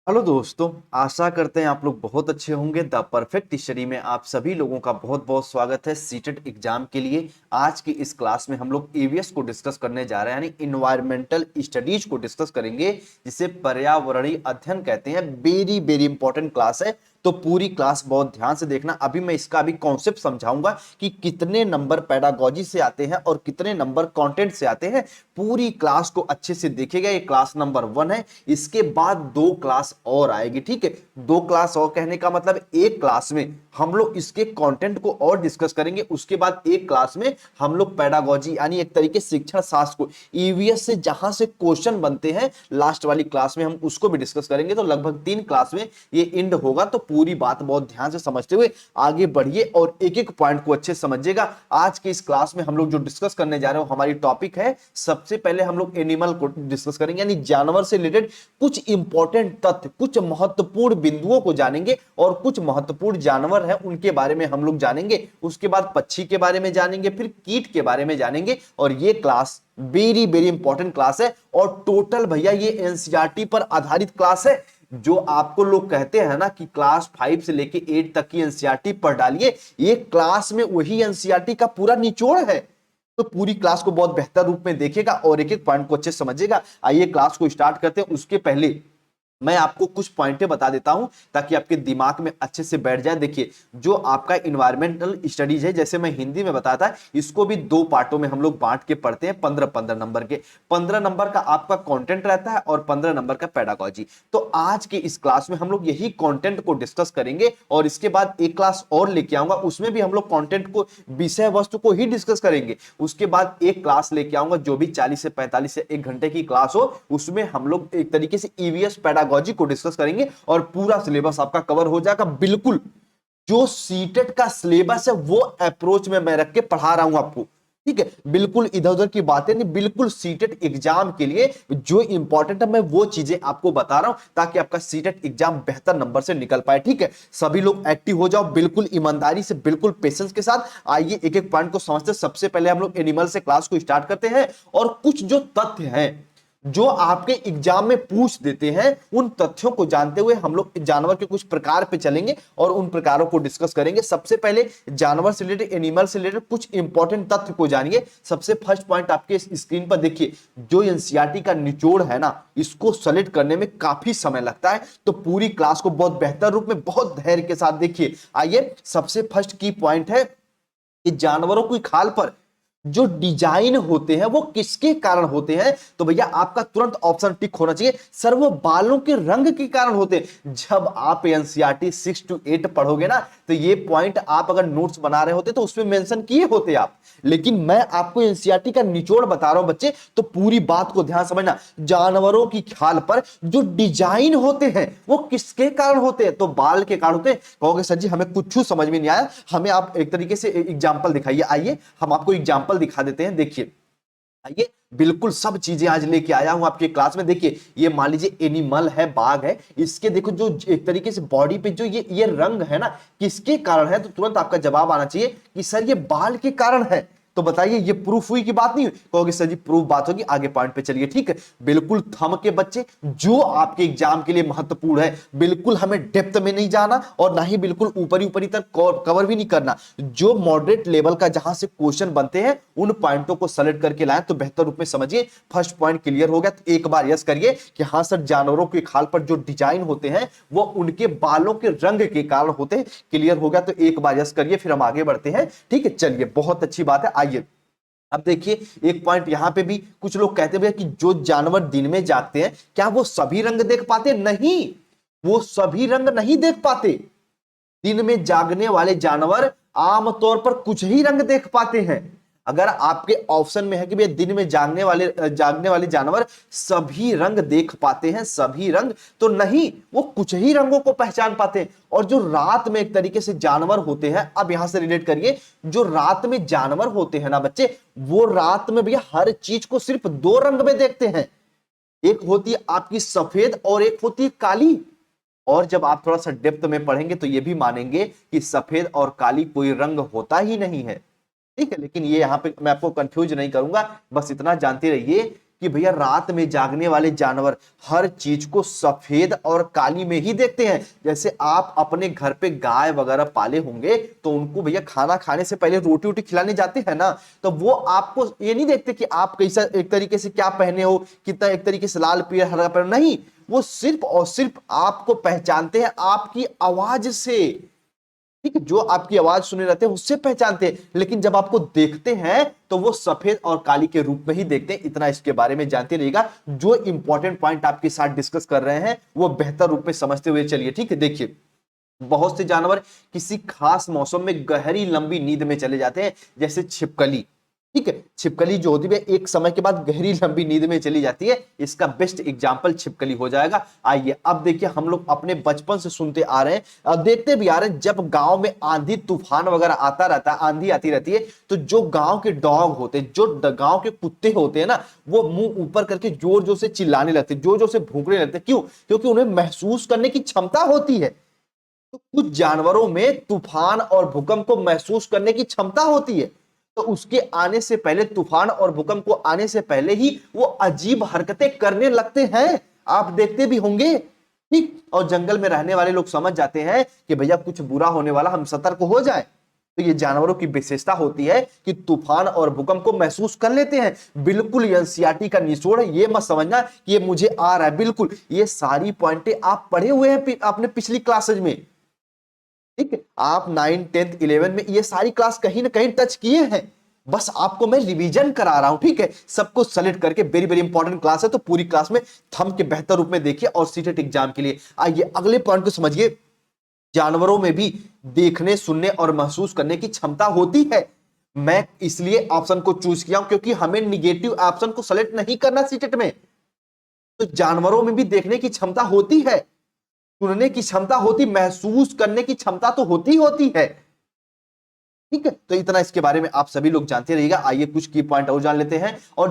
Hello दोस्तों, आशा करते हैं आप लोग बहुत अच्छे होंगे। द परफेक्ट स्टडी में आप सभी लोगों का बहुत बहुत स्वागत है। सीटेट एग्जाम के लिए आज की इस क्लास में हम लोग ईवीएस को डिस्कस करने जा रहे हैं, यानी इन्वायरमेंटल स्टडीज को डिस्कस करेंगे, जिसे पर्यावरणीय अध्ययन कहते हैं। वेरी वेरी इंपॉर्टेंट क्लास है, तो पूरी क्लास बहुत ध्यान से देखना। अभी मैं इसका भी कॉन्सेप्ट समझाऊंगा कि कितने नंबर पेडागोजी से आते हैं और कितने नंबर कंटेंट से आते हैं। पूरी क्लास को अच्छे से देखेगा। ये क्लास नंबर 1 है, इसके बाद 2 क्लास और आएगी। ठीक है, 2 क्लास और कहने का मतलब एक क्लास में हम लोग इसके कंटेंट को और डिस्कस करेंगे। उसके बाद एक क्लास में हम लोग पेडागोजी यानी एक तरीके शिक्षण शास्त्र को, ईवीएस से जहां से क्वेश्चन बनते हैं लास्ट वाली क्लास में हम उसको भी डिस्कस करेंगे। तो लगभग 3 क्लास में ये एंड होगा। तो पूरी बात बहुत ध्यान से समझते हुए आगे बढ़िए और एक एक पॉइंट को अच्छे से समझिएगा। आज की इस क्लास में हम लोग जो डिस्कस करने जा रहे हो, हमारी टॉपिक है, सबसे पहले हम लोग एनिमल को डिस्कस करेंगे, यानी जानवर से रिलेटेड कुछ इंपॉर्टेंट तथ्य, कुछ महत्वपूर्ण बिंदुओं को जानेंगे और कुछ महत्वपूर्ण जानवर हैं उनके बारे में हम लोग जानेंगे। उसके बाद पक्षी के बारे में जानेंगे, फिर कीट के बारे में जानेंगे। और ये class very very important class है और टोटल भैया ये एनसीईआरटी पर आधारित क्लास है। जो आपको लोग कहते हैं ना कि क्लास 5 से लेके 8 तक की एनसीईआरटी पढ़ डालिए, ये क्लास में वही एनसीईआरटी का पूरा निचोड़ है। तो पूरी क्लास को बहुत बेहतर रूप में देखिएगा और एक एक पॉइंट को अच्छे से समझिएगा। आइए क्लास को स्टार्ट करते हैं। उसके पहले मैं आपको कुछ पॉइंटें बता देता हूं ताकि आपके दिमाग में अच्छे से बैठ जाए। देखिए, जो आपका इन्वायरमेंटल स्टडीज है, जैसे मैं हिंदी में बताता है, इसको भी 2 पार्टों में हम लोग बांट के पढ़ते हैं। 15-15 नंबर के, 15 नंबर का आपका कंटेंट रहता है और 15 नंबर का पेडागोजी। तो आज के इस क्लास में हम लोग यही कंटेंट को डिस्कस करेंगे और इसके बाद एक क्लास और लेके आऊंगा, उसमें भी हम लोग कंटेंट को, विषय वस्तु को ही डिस्कस करेंगे। उसके बाद एक क्लास लेके आऊंगा जो भी 40 से 45 से 1 घंटे की क्लास हो, उसमें हम लोग एक तरीके से ईवीएस पेडागोजी को डिस्कस करेंगे और पूरा सिलेबस आपका कवर हो जाएगा। बिल्कुल जो सीटेट का सिलेबस है वो अप्रोच में मैं रख के पढ़ा रहा हूं आपको। ठीक है, बिल्कुल इधर उधर की बातें नहीं, बिल्कुल सीटेट एग्जाम के लिए जो इंपॉर्टेंट है मैं वो चीजें आपको बता रहा हूं ताकि आपका सीटेट एग्जाम बेहतर नंबर से निकल पाए। ठीक है, सभी लोग एक्टिव हो जाओ, बिल्कुल ईमानदारी से, बिल्कुल पेशेंस के साथ। आइए एक एक पॉइंट को समझते हैं। सबसे पहले हम लोग एनिमल से क्लास को स्टार्ट करते हैं और कुछ जो तथ्य हैं जो आपके एग्जाम में पूछ देते हैं, उन तथ्यों को जानते हुए हम लोग जानवर के कुछ प्रकार पे चलेंगे और उन प्रकारों को डिस्कस करेंगे। सबसे पहले जानवर से रिलेटेड, एनिमल से रिलेटेड कुछ इंपॉर्टेंट तथ्य को जानिए। सबसे फर्स्ट पॉइंट आपके स्क्रीन पर देखिए, जो एनसीईआरटी का निचोड़ है ना, इसको सेलेक्ट करने में काफी समय लगता है, तो पूरी क्लास को बहुत बेहतर रूप में, बहुत धैर्य के साथ देखिए। आइए, सबसे फर्स्ट की पॉइंट है कि जानवरों की खाल पर जो डिजाइन होते हैं वो किसके कारण होते हैं। तो भैया आपका तुरंत ऑप्शन टिक होना चाहिए, सर वो बालों के रंग के कारण होते हैं। जब आप एनसीईआरटी 6 to 8 पढ़ोगे ना, तो ये पॉइंट आप अगर नोट्स बना रहे होते तो उसमें मेंशन किए होते आप, लेकिन मैं आपको एनसीईआरटी का निचोड़ बता रहा हूं बच्चे, तो पूरी बात को ध्यान समझना। जानवरों की खाल पर जो डिजाइन होते हैं वो किसके कारण होते हैं, तो बाल के कारण होते हैं। कहोगे सर जी हमें कुछ समझ में नहीं आया, हमें आप एक तरीके से एग्जाम्पल दिखाइए। आइए हम आपको एग्जाम्पल दिखा देते हैं। देखिए, आइए, बिल्कुल सब चीजें आज लेके आया हूं आपके क्लास में। देखिए, ये मान लीजिए एनिमल है, बाघ है, इसके देखो जो एक तरीके से बॉडी पे जो ये रंग है ना, किसके कारण है, तो तुरंत आपका जवाब आना चाहिए कि सर ये बाल के कारण है। तो बताइए, ये प्रूफ हुई कि बात नहीं हुई? कहोगे सर जी प्रूफ बात होगी, आगे पॉइंट पे चलिए। ठीक है, बिल्कुल थंब के बच्चे, जो आपके एग्जाम के लिए महत्वपूर्ण है, बिल्कुल हमें डेप्थ में नहीं जाना और ना ही बिल्कुल ऊपरी ऊपरी तक कवर भी नहीं करना। जो मॉडरेट लेवल का जहां से क्वेश्चन बनते हैं उन पॉइंटों को सेलेक्ट करके लाएं तो बेहतर रूप में समझिए। फर्स्ट पॉइंट क्लियर हो गया तो एक बार यस करिए कि हां सर, जानवरों के खाल पर जो डिजाइन होते हैं वो उनके बालों के रंग के कारण होते हैं। क्लियर हो गया तो एक बार यस करिए, फिर हम आगे बढ़ते हैं। ठीक है, चलिए, बहुत अच्छी बात है। आइए अब देखिए, एक पॉइंट यहां पे भी कुछ लोग कहते हैं कि जो जानवर दिन में जागते हैं क्या वो सभी रंग देख पाते? नहीं, वो सभी रंग नहीं देख पाते। दिन में जागने वाले जानवर आमतौर पर कुछ ही रंग देख पाते हैं। अगर आपके ऑप्शन में है कि भैया दिन में जागने वाले जानवर सभी रंग देख पाते हैं, सभी रंग, तो नहीं, वो कुछ ही रंगों को पहचान पाते हैं। और जो रात में एक तरीके से जानवर होते हैं, अब यहां से रिलेट करिए, जो रात में जानवर होते हैं ना बच्चे, वो रात में भैया हर चीज को सिर्फ 2 रंग में देखते हैं। एक होती है आपकी सफेद और एक होती है काली। और जब आप थोड़ा सा डेप्थ में पढ़ेंगे तो ये भी मानेंगे कि सफेद और काली कोई रंग होता ही नहीं है। ठीक है, लेकिन ये यहां पे मैं आपको कंफ्यूज नहीं करूंगा, बस इतना जानते रहिए कि भैया रात में जागने वाले जानवर हर चीज को सफेद और काली में ही देखते हैं। जैसे आप अपने घर पे गाय वगैरह पाले होंगे तो उनको भैया खाना खाने से पहले रोटी वोटी खिलाने जाते हैं ना, तो वो आपको ये नहीं देखते कि आप कैसा एक तरीके से क्या पहने हो, कितना एक तरीके से लाल पीला हरा पहने, नहीं, वो सिर्फ और सिर्फ आपको पहचानते हैं आपकी आवाज से। ठीक है, जो आपकी आवाज सुने रहते हैं उससे पहचानते हैं, लेकिन जब आपको देखते हैं तो वो सफेद और काली के रूप में ही देखते हैं। इतना इसके बारे में जानते रहिएगा। जो इंपॉर्टेंट पॉइंट आपके साथ डिस्कस कर रहे हैं वो बेहतर रूप में समझते हुए चलिए। ठीक है, देखिए बहुत से जानवर किसी खास मौसम में गहरी लंबी नींद में चले जाते हैं, जैसे छिपकली। ठीक है, छिपकली जो होती है एक समय के बाद गहरी लंबी नींद में चली जाती है। इसका बेस्ट एग्जांपल छिपकली हो जाएगा। आइए अब देखिए, हम लोग अपने बचपन से सुनते आ रहे हैं और देखते भी आ रहे हैं, जब गांव में आंधी तूफान वगैरह आता रहता है, आंधी आती रहती है, तो जो गांव के डॉग होते हैं, जो गांव के कुत्ते होते हैं ना, वो मुंह ऊपर करके जोर जोर से चिल्लाने लगते हैं, जोर जोर से भौंकने लगते हैं। क्यों? क्योंकि उन्हें महसूस करने की क्षमता होती है। तो कुछ जानवरों में तूफान और भूकंप को महसूस करने की क्षमता होती है, तो उसके आने से पहले, तूफान और भूकंप को आने से पहले ही वो अजीब हरकतें करने लगते हैं। आप देखते भी होंगे। ठीक, और जंगल में रहने वाले लोग समझ जाते हैं कि भैया कुछ बुरा होने वाला, हम सतर्क हो जाए। तो ये जानवरों की विशेषता होती है कि तूफान और भूकंप को महसूस कर लेते हैं। बिल्कुल एनसीईआरटी का निचोड़ है, ये मत समझना कि ये मुझे आ रहा है, बिल्कुल ये सारी पॉइंटें आप पढ़े हुए हैं अपने पिछली क्लासेज में। ठीक है, आप 9, 10, 11 में ये सारी क्लास कहीं ना कहीं टच किए हैं, बस आपको मैं रिवीजन करा रहा हूं। ठीक है, सबको सेलेक्ट करके, वेरी वेरी इंपॉर्टेंट क्लास है, तो पूरी क्लास में थंब के बेहतर रूप में देखिए और सीटेट एग्जाम के लिए। आइए अगले पॉइंट को समझिए। जानवरों में भी देखने, सुनने और महसूस करने की क्षमता होती है। मैं इसलिए ऑप्शन को चूज किया क्योंकि हमें निगेटिव ऑप्शन को सेलेक्ट नहीं करना सीटेट में। तो जानवरों में भी देखने की क्षमता होती है, सुनने की क्षमता होती, महसूस करने की क्षमता तो होती है। ठीक है, तो इतना इसके बारे में आप सभी लोग जानते रहिएगा। आइए कुछ की पॉइंट और जान लेते हैं। और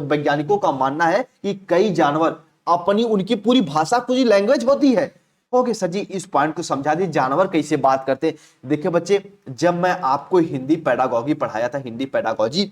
वैज्ञानिकों का मानना है कि कई जानवर अपनी, उनकी पूरी भाषा, पूरी लैंग्वेज होती है। ओके सर जी, इस पॉइंट को समझा दी, जानवर कैसे बात करते हैं। देखिए बच्चे, जब मैं आपको हिंदी पेडागॉजी पढ़ाया था, हिंदी पेडागॉजी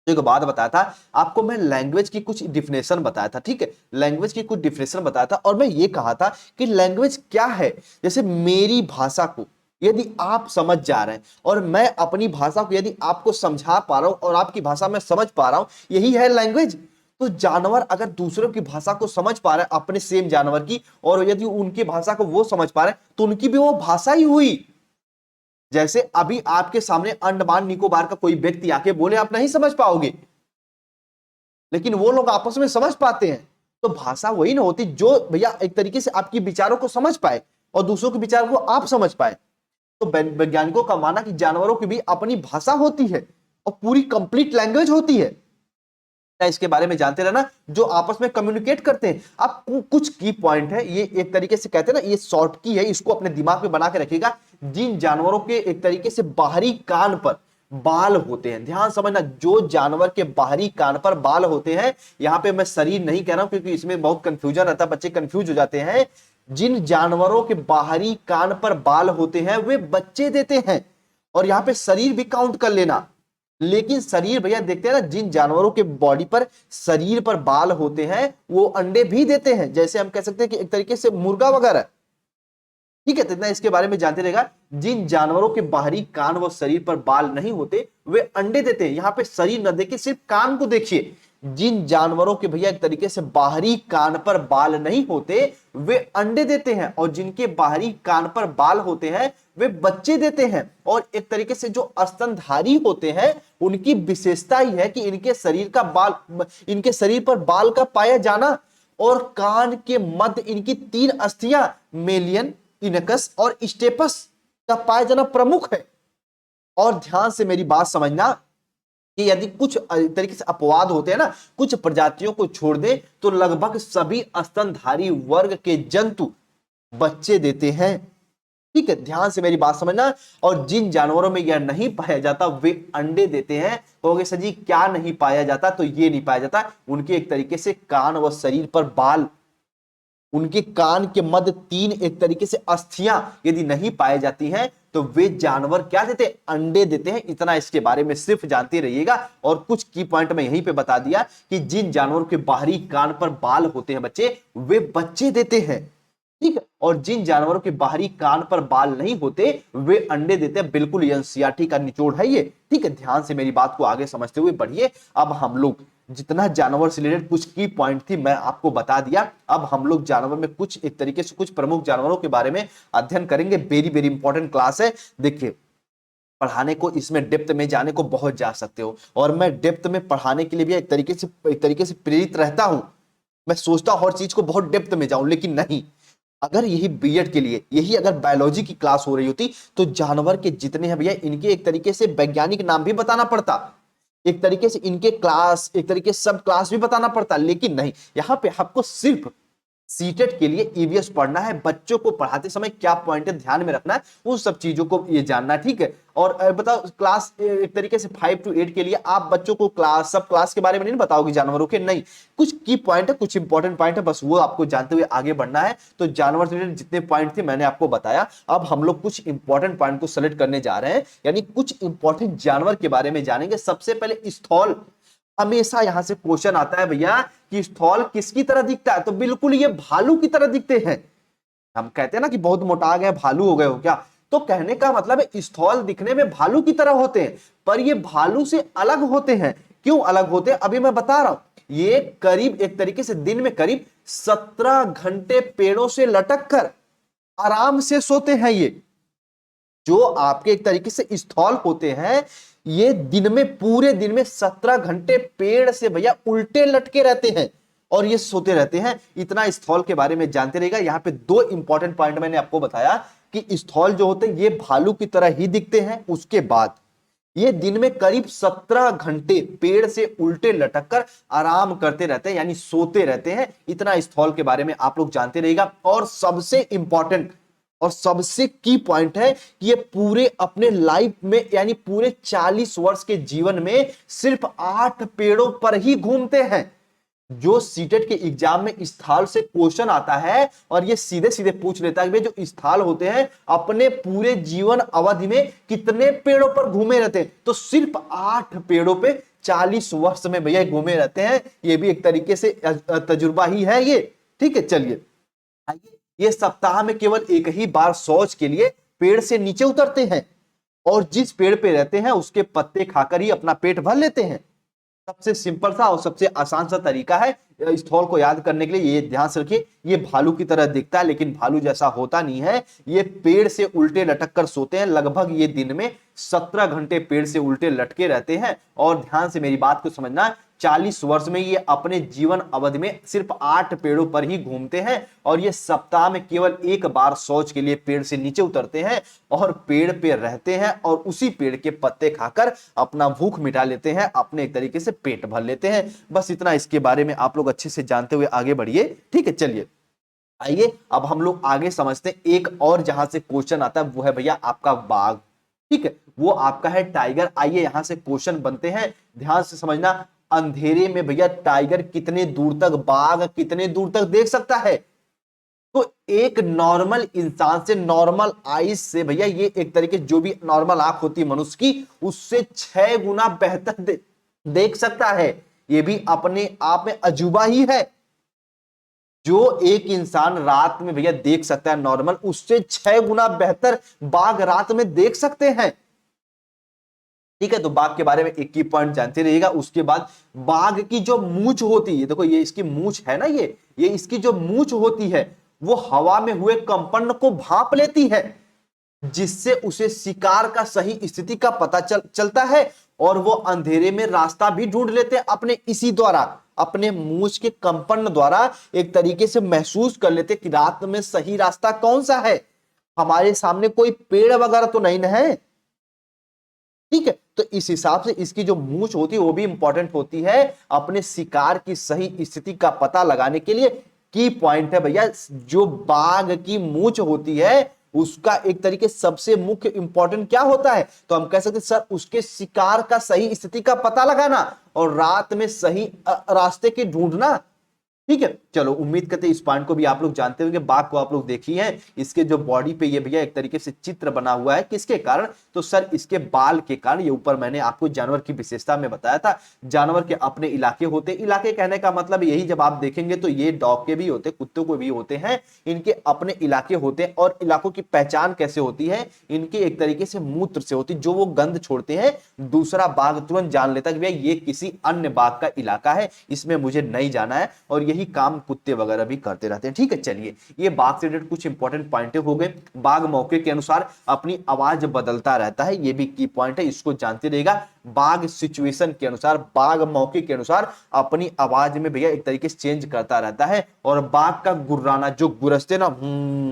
एक बात बताया था आपको, मैं लैंग्वेज की कुछ डिफिनेशन बताया था। ठीक है, लैंग्वेज की कुछ डिफिनेशन बताया था और मैं ये कहा था कि लैंग्वेज क्या है। जैसे मेरी भाषा को यदि आप समझ जा रहे हैं और मैं अपनी भाषा को यदि आपको समझा पा रहा हूं और आपकी भाषा में समझ पा रहा हूं, यही है लैंग्वेज। तो जानवर अगर दूसरों की भाषा को समझ पा रहे हैं, अपने सेम जानवर की, और यदि उनकी भाषा को वो समझ पा रहे हैं, तो उनकी भी वो भाषा ही हुई। जैसे अभी आपके सामने अंडमान निकोबार का कोई व्यक्ति आके बोले, आप नहीं समझ पाओगे, लेकिन वो लोग आपस में समझ पाते हैं। तो भाषा वही ना होती जो भैया एक तरीके से आपकी विचारों को समझ पाए और दूसरों के विचारों को आप समझ पाए। तो वैज्ञानिकों का मानना कि जानवरों की भी अपनी भाषा होती है और पूरी कंप्लीट लैंग्वेज होती है। इसके बारे में जानते रहना, जो आपस में कम्युनिकेट करते हैं। आप कुछ की पॉइंट है, ये एक तरीके से कहते हैं ना, ये शॉर्ट की है, इसको अपने दिमाग में बना के रखिएगा। जिन जानवरों के एक तरीके से बाहरी कान पर बाल होते हैं, ध्यान समझना, जो जानवर के बाहरी कान पर बाल होते हैं, यहां पे मैं शरीर नहीं कह रहा हूं क्योंकि इसमें बहुत कंफ्यूजन रहता है, बच्चे कंफ्यूज हो जाते हैं। जिन जानवरों के बाहरी कान पर बाल होते हैं वे बच्चे देते हैं, और यहां पे शरीर भी काउंट कर लेना। लेकिन शरीर भैया देखते हैं ना, जिन जानवरों के बॉडी पर, शरीर पर बाल होते हैं, वो अंडे भी देते हैं। जैसे हम कह सकते हैं कि एक तरीके से मुर्गा वगैरह। ठीक है, तो इतना इसके बारे में जानते रहेगा। जिन जानवरों के बाहरी कान व शरीर पर बाल नहीं होते वे अंडे देते हैं। यहां पे शरीर न देखिए, सिर्फ कान को देखिए। जिन जानवरों के भैया एक तरीके से बाहरी कान पर बाल नहीं होते वे अंडे देते हैं, और जिनके बाहरी कान पर बाल होते हैं वे बच्चे देते हैं। और एक तरीके से जो स्तनधारी होते हैं उनकी विशेषता ही है कि इनके शरीर का बाल, इनके शरीर पर बाल का पाया जाना, और कान के मध्य इनकी 3 अस्थियां, मेलियन, इनकस और स्टेपस का पाया जाना प्रमुख है। और ध्यान से मेरी बात समझना कि यदि कुछ तरीके से अपवाद होते हैं ना, कुछ प्रजातियों को छोड़ दें तो लगभग सभी स्तनधारी वर्ग के जंतु बच्चे देते हैं। ठीक है, ध्यान से मेरी बात समझना। और जिन जानवरों में यह नहीं पाया जाता वे अंडे देते हैं। कहोगे सर जी क्या नहीं पाया जाता? तो ये नहीं पाया जाता, उनके एक तरीके से कान व शरीर पर बाल उनके कान के मध्य 3 एक तरीके से अस्थियां यदि नहीं पाई जाती हैं तो वे जानवर क्या देते हैं, अंडे देते हैं। इतना इसके बारे में सिर्फ जानते रहिएगा। और कुछ की पॉइंट मैं यहीं पे बता दिया कि जिन जानवरों के बाहरी कान पर बाल होते हैं बच्चे, वे बच्चे देते हैं, ठीक है। और जिन जानवरों के बाहरी कान पर बाल नहीं होते वे अंडे देते हैं। बिल्कुल एनसीईआरटी का निचोड़ है ये, ठीक है। ध्यान से मेरी बात को आगे समझते हुए बढ़िए। अब हम लोग जितना जानवर से रिलेटेड कुछ की पॉइंट थी मैं आपको बता दिया। अब हम लोग जानवर में कुछ एक तरीके से कुछ प्रमुख जानवरों के बारे में अध्ययन करेंगे। वेरी वेरी इंपॉर्टेंट क्लास है। देखिए, पढ़ाने को इसमें डेप्थ में जाने को बहुत जा सकते हो, और मैं डेप्थ में पढ़ाने के लिए भी एक तरीके से प्रेरित रहता हूं। मैं सोचता हूं हर चीज को बहुत डेप्थ में जाऊं, लेकिन नहीं। अगर यही बीएड के लिए यही अगर बायोलॉजी की क्लास हो रही होती तो जानवर के जितने हैं भैया इनके एक तरीके से वैज्ञानिक नाम भी बताना पड़ता, एक तरीके से इनके क्लास, एक तरीके से सब क्लास भी बताना पड़ता, लेकिन नहीं। यहां पे आपको सिर्फ सीटेट के लिए ईवीएस पढ़ना है। बच्चों को पढ़ाते समय क्या पॉइंट ध्यान में रखना है उन सब चीजों को ये जानना है, ठीक है। और बताओ क्लास एक तरीके से 5 to 8 के लिए आप बच्चों को क्लास सब क्लास के बारे में नहीं बताओगे जानवरों के, नहीं। कुछ की पॉइंट है, कुछ इंपॉर्टेंट पॉइंट है, बस वो आपको जानते हुए आगे बढ़ना है। तो जानवर से रिलेटेड जितने पॉइंट थे मैंने आपको बताया। अब हम लोग कुछ इंपॉर्टेंट पॉइंट को सेलेक्ट करने जा रहे हैं, यानी कुछ इंपॉर्टेंट जानवर के बारे में जानेंगे। सबसे पहले स्थल। हमेशा यहां से क्वेश्चन आता है भैया कि स्थल किसकी तरह दिखता है, तो बिल्कुल ये भालू की तरह दिखते हैं। हम कहते हैं ना कि बहुत मोटा गए, भालू हो गए हो क्या, तो कहने का मतलब है स्थल दिखने में भालू की तरह होते हैं, पर ये भालू से अलग होते हैं। क्यों अलग होते हैं अभी मैं बता रहा हूं। ये करीब एक तरीके से दिन में करीब 17 घंटे पेड़ों से लटक कर आराम से सोते हैं। ये जो आपके एक तरीके से स्थल होते हैं, ये दिन में पूरे दिन में 17 घंटे पेड़ से भैया उल्टे लटके रहते हैं और ये सोते रहते हैं। इतना स्थल के बारे में जानते रहेगा। यहां पे 2 इंपॉर्टेंट पॉइंट मैंने आपको बताया कि स्थल जो होते हैं ये भालू की तरह ही दिखते हैं। उसके बाद ये दिन में करीब 17 घंटे पेड़ से उल्टे लटक कर आराम करते रहते हैं, यानी सोते रहते हैं। इतना स्थल के बारे में आप लोग जानते रहेगा। और सबसे इंपॉर्टेंट और सबसे की पॉइंट है कि ये पूरे अपने लाइफ में यानी पूरे 40 वर्ष के जीवन में सिर्फ 8 पेड़ों पर ही घूमते हैं। जो सीटेट के एग्जाम में स्थल से क्वेश्चन आता है और ये सीधे सीधे पूछ लेता है कि जो स्थल होते हैं अपने पूरे जीवन अवधि में कितने पेड़ों पर घूमे रहते हैं, तो सिर्फ 8 पेड़ों पे 40 वर्ष में भैया घूमे रहते हैं। ये भी एक तरीके से तजुर्बा ही है ये, ठीक है। चलिए आइए, ये सप्ताह में केवल एक ही बार शौच के लिए पेड़ से नीचे उतरते हैं और जिस पेड़ पे रहते हैं उसके पत्ते खाकर ही अपना पेट भर लेते हैं। सबसे सिंपल सा और सबसे आसान सा तरीका है स्थल को याद करने के लिए। ये ध्यान से रखिए, ये भालू की तरह दिखता है लेकिन भालू जैसा होता नहीं है। ये पेड़ से उल्टे लटक कर सोते हैं। लगभग ये दिन में 17 घंटे पेड़ से उल्टे लटके रहते हैं। और ध्यान से मेरी बात को समझना, 40 वर्ष में ये अपने जीवन अवधि में सिर्फ 8 पेड़ों पर ही घूमते हैं और ये सप्ताह में केवल एक बार शौच के लिए पेड़ से नीचे उतरते हैं और पेड़ पे रहते हैं और उसी पेड़ के पत्ते खाकर अपना भूख मिटा लेते हैं, अपने एक तरीके से पेट भर लेते हैं। बस इतना इसके बारे में आप लोग अच्छे से जानते हुए आगे बढ़िए, ठीक है। चलिए आइए अब हम लोग आगे समझते हैं। एक और जहां से क्वेश्चन आता है वो है भैया आपका बाघ, ठीक है। वो आपका है टाइगर। आइए यहां से क्वेश्चन बनते हैं, ध्यान से समझना। अंधेरे में भैया टाइगर कितने दूर तक, बाघ कितने दूर तक देख सकता है, तो एक नॉर्मल इंसान से, नॉर्मल आईज से भैया ये एक तरीके जो भी नॉर्मल आंख होती है मनुष्य की उससे 6 गुना बेहतर देख सकता है। ये भी अपने आप में अजूबा ही है। जो एक इंसान रात में भैया देख सकता है नॉर्मल, उससे 6 गुना बेहतर बाघ रात में देख सकते हैं, ठीक है। तो बाघ के बारे में एक ही पॉइंट जानते रहिएगा। उसके बाद बाघ की जो मूंछ होती है, देखो ये इसकी मूंछ है ना, ये इसकी जो मूंछ होती है वो हवा में हुए कंपन को भांप लेती है, जिससे उसे शिकार का सही स्थिति का पता चलता है और वो अंधेरे में रास्ता भी ढूंढ लेते हैं अपने इसी द्वारा, अपने मूंछ के कंपन द्वारा एक तरीके से महसूस कर लेते कि रात में सही रास्ता कौन सा है। हमारे सामने कोई पेड़ वगैरह तो नहीं है, ठीक है। तो इस हिसाब से इसकी जो मूंछ होती है वो भी इंपॉर्टेंट होती है अपने शिकार की सही स्थिति का पता लगाने के लिए। की पॉइंट है भैया, जो बाघ की मूंछ होती है उसका एक तरीके सबसे मुख्य इंपॉर्टेंट क्या होता है, तो हम कह सकते हैं सर उसके शिकार का सही स्थिति का पता लगाना और रात में सही रास्ते के ढूंढना। ठीक है, चलो उम्मीद करते हैं इस पॉइंट को भी आप लोग जानते होंगे। बाघ को आप लोग देखिए हैं, इसके जो बॉडी पे ये भैया एक तरीके से चित्र बना हुआ है, किसके कारण? तो सर इसके बाल के कारण। ये ऊपर मैंने आपको जानवर की विशेषता में बताया था, जानवर के अपने इलाके होते। इलाके कहने का मतलब यही, जब आप देखेंगे तो ये डॉग के भी होते, कुत्तों को भी होते हैं, इनके अपने इलाके होते हैं। और इलाकों की पहचान कैसे होती है? इनके एक तरीके से मूत्र से होती, जो वो गंध छोड़ते हैं दूसरा बाघ तुरंत जान लेता है कि भैया ये किसी अन्य बाघ का इलाका है, इसमें मुझे नहीं जाना है। और यही काम कुत्ते वगैरह भी करते रहते हैं। ठीक है, चलिए ये बाघ से रिलेटेड कुछ इंपॉर्टेंट पॉइंट हो गए। बाघ मौके के अनुसार अपनी आवाज बदलता रहता है, ये भी की पॉइंट है, इसको जानते रहेगा। बाघ सिचुएशन के अनुसार, बाघ मौके के अनुसार अपनी आवाज में भैया एक तरीके से चेंज करता रहता है। और बाघ का गुर्राना, जो गुरजते ना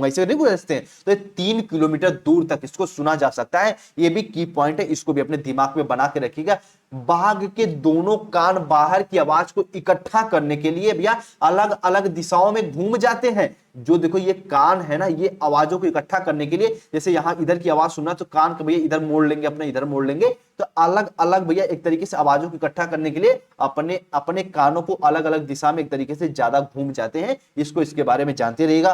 ऐसे नहीं गुरजते हैं, तो 3 किलोमीटर दूर तक इसको सुना जा सकता है। ये भी की पॉइंट है, इसको भी अपने दिमाग में बना के रखिएगा। बाघ के दोनों कान बाहर की आवाज को इकट्ठा करने के लिए भैया अलग अलग दिशाओं में घूम जाते हैं। जो देखो ये कान है ना, ये आवाजों को इकट्ठा करने के लिए, जैसे यहां इधर की आवाज सुनना तो कान को भैया इधर मोड़ लेंगे, अपने इधर मोड़ लेंगे, तो अलग अलग भैया एक तरीके से आवाजों को इकट्ठा करने के लिए अपने अपने कानों को अलग अलग दिशा में एक तरीके से ज्यादा घूम जाते हैं। इसको इसके बारे में जानते रहिएगा।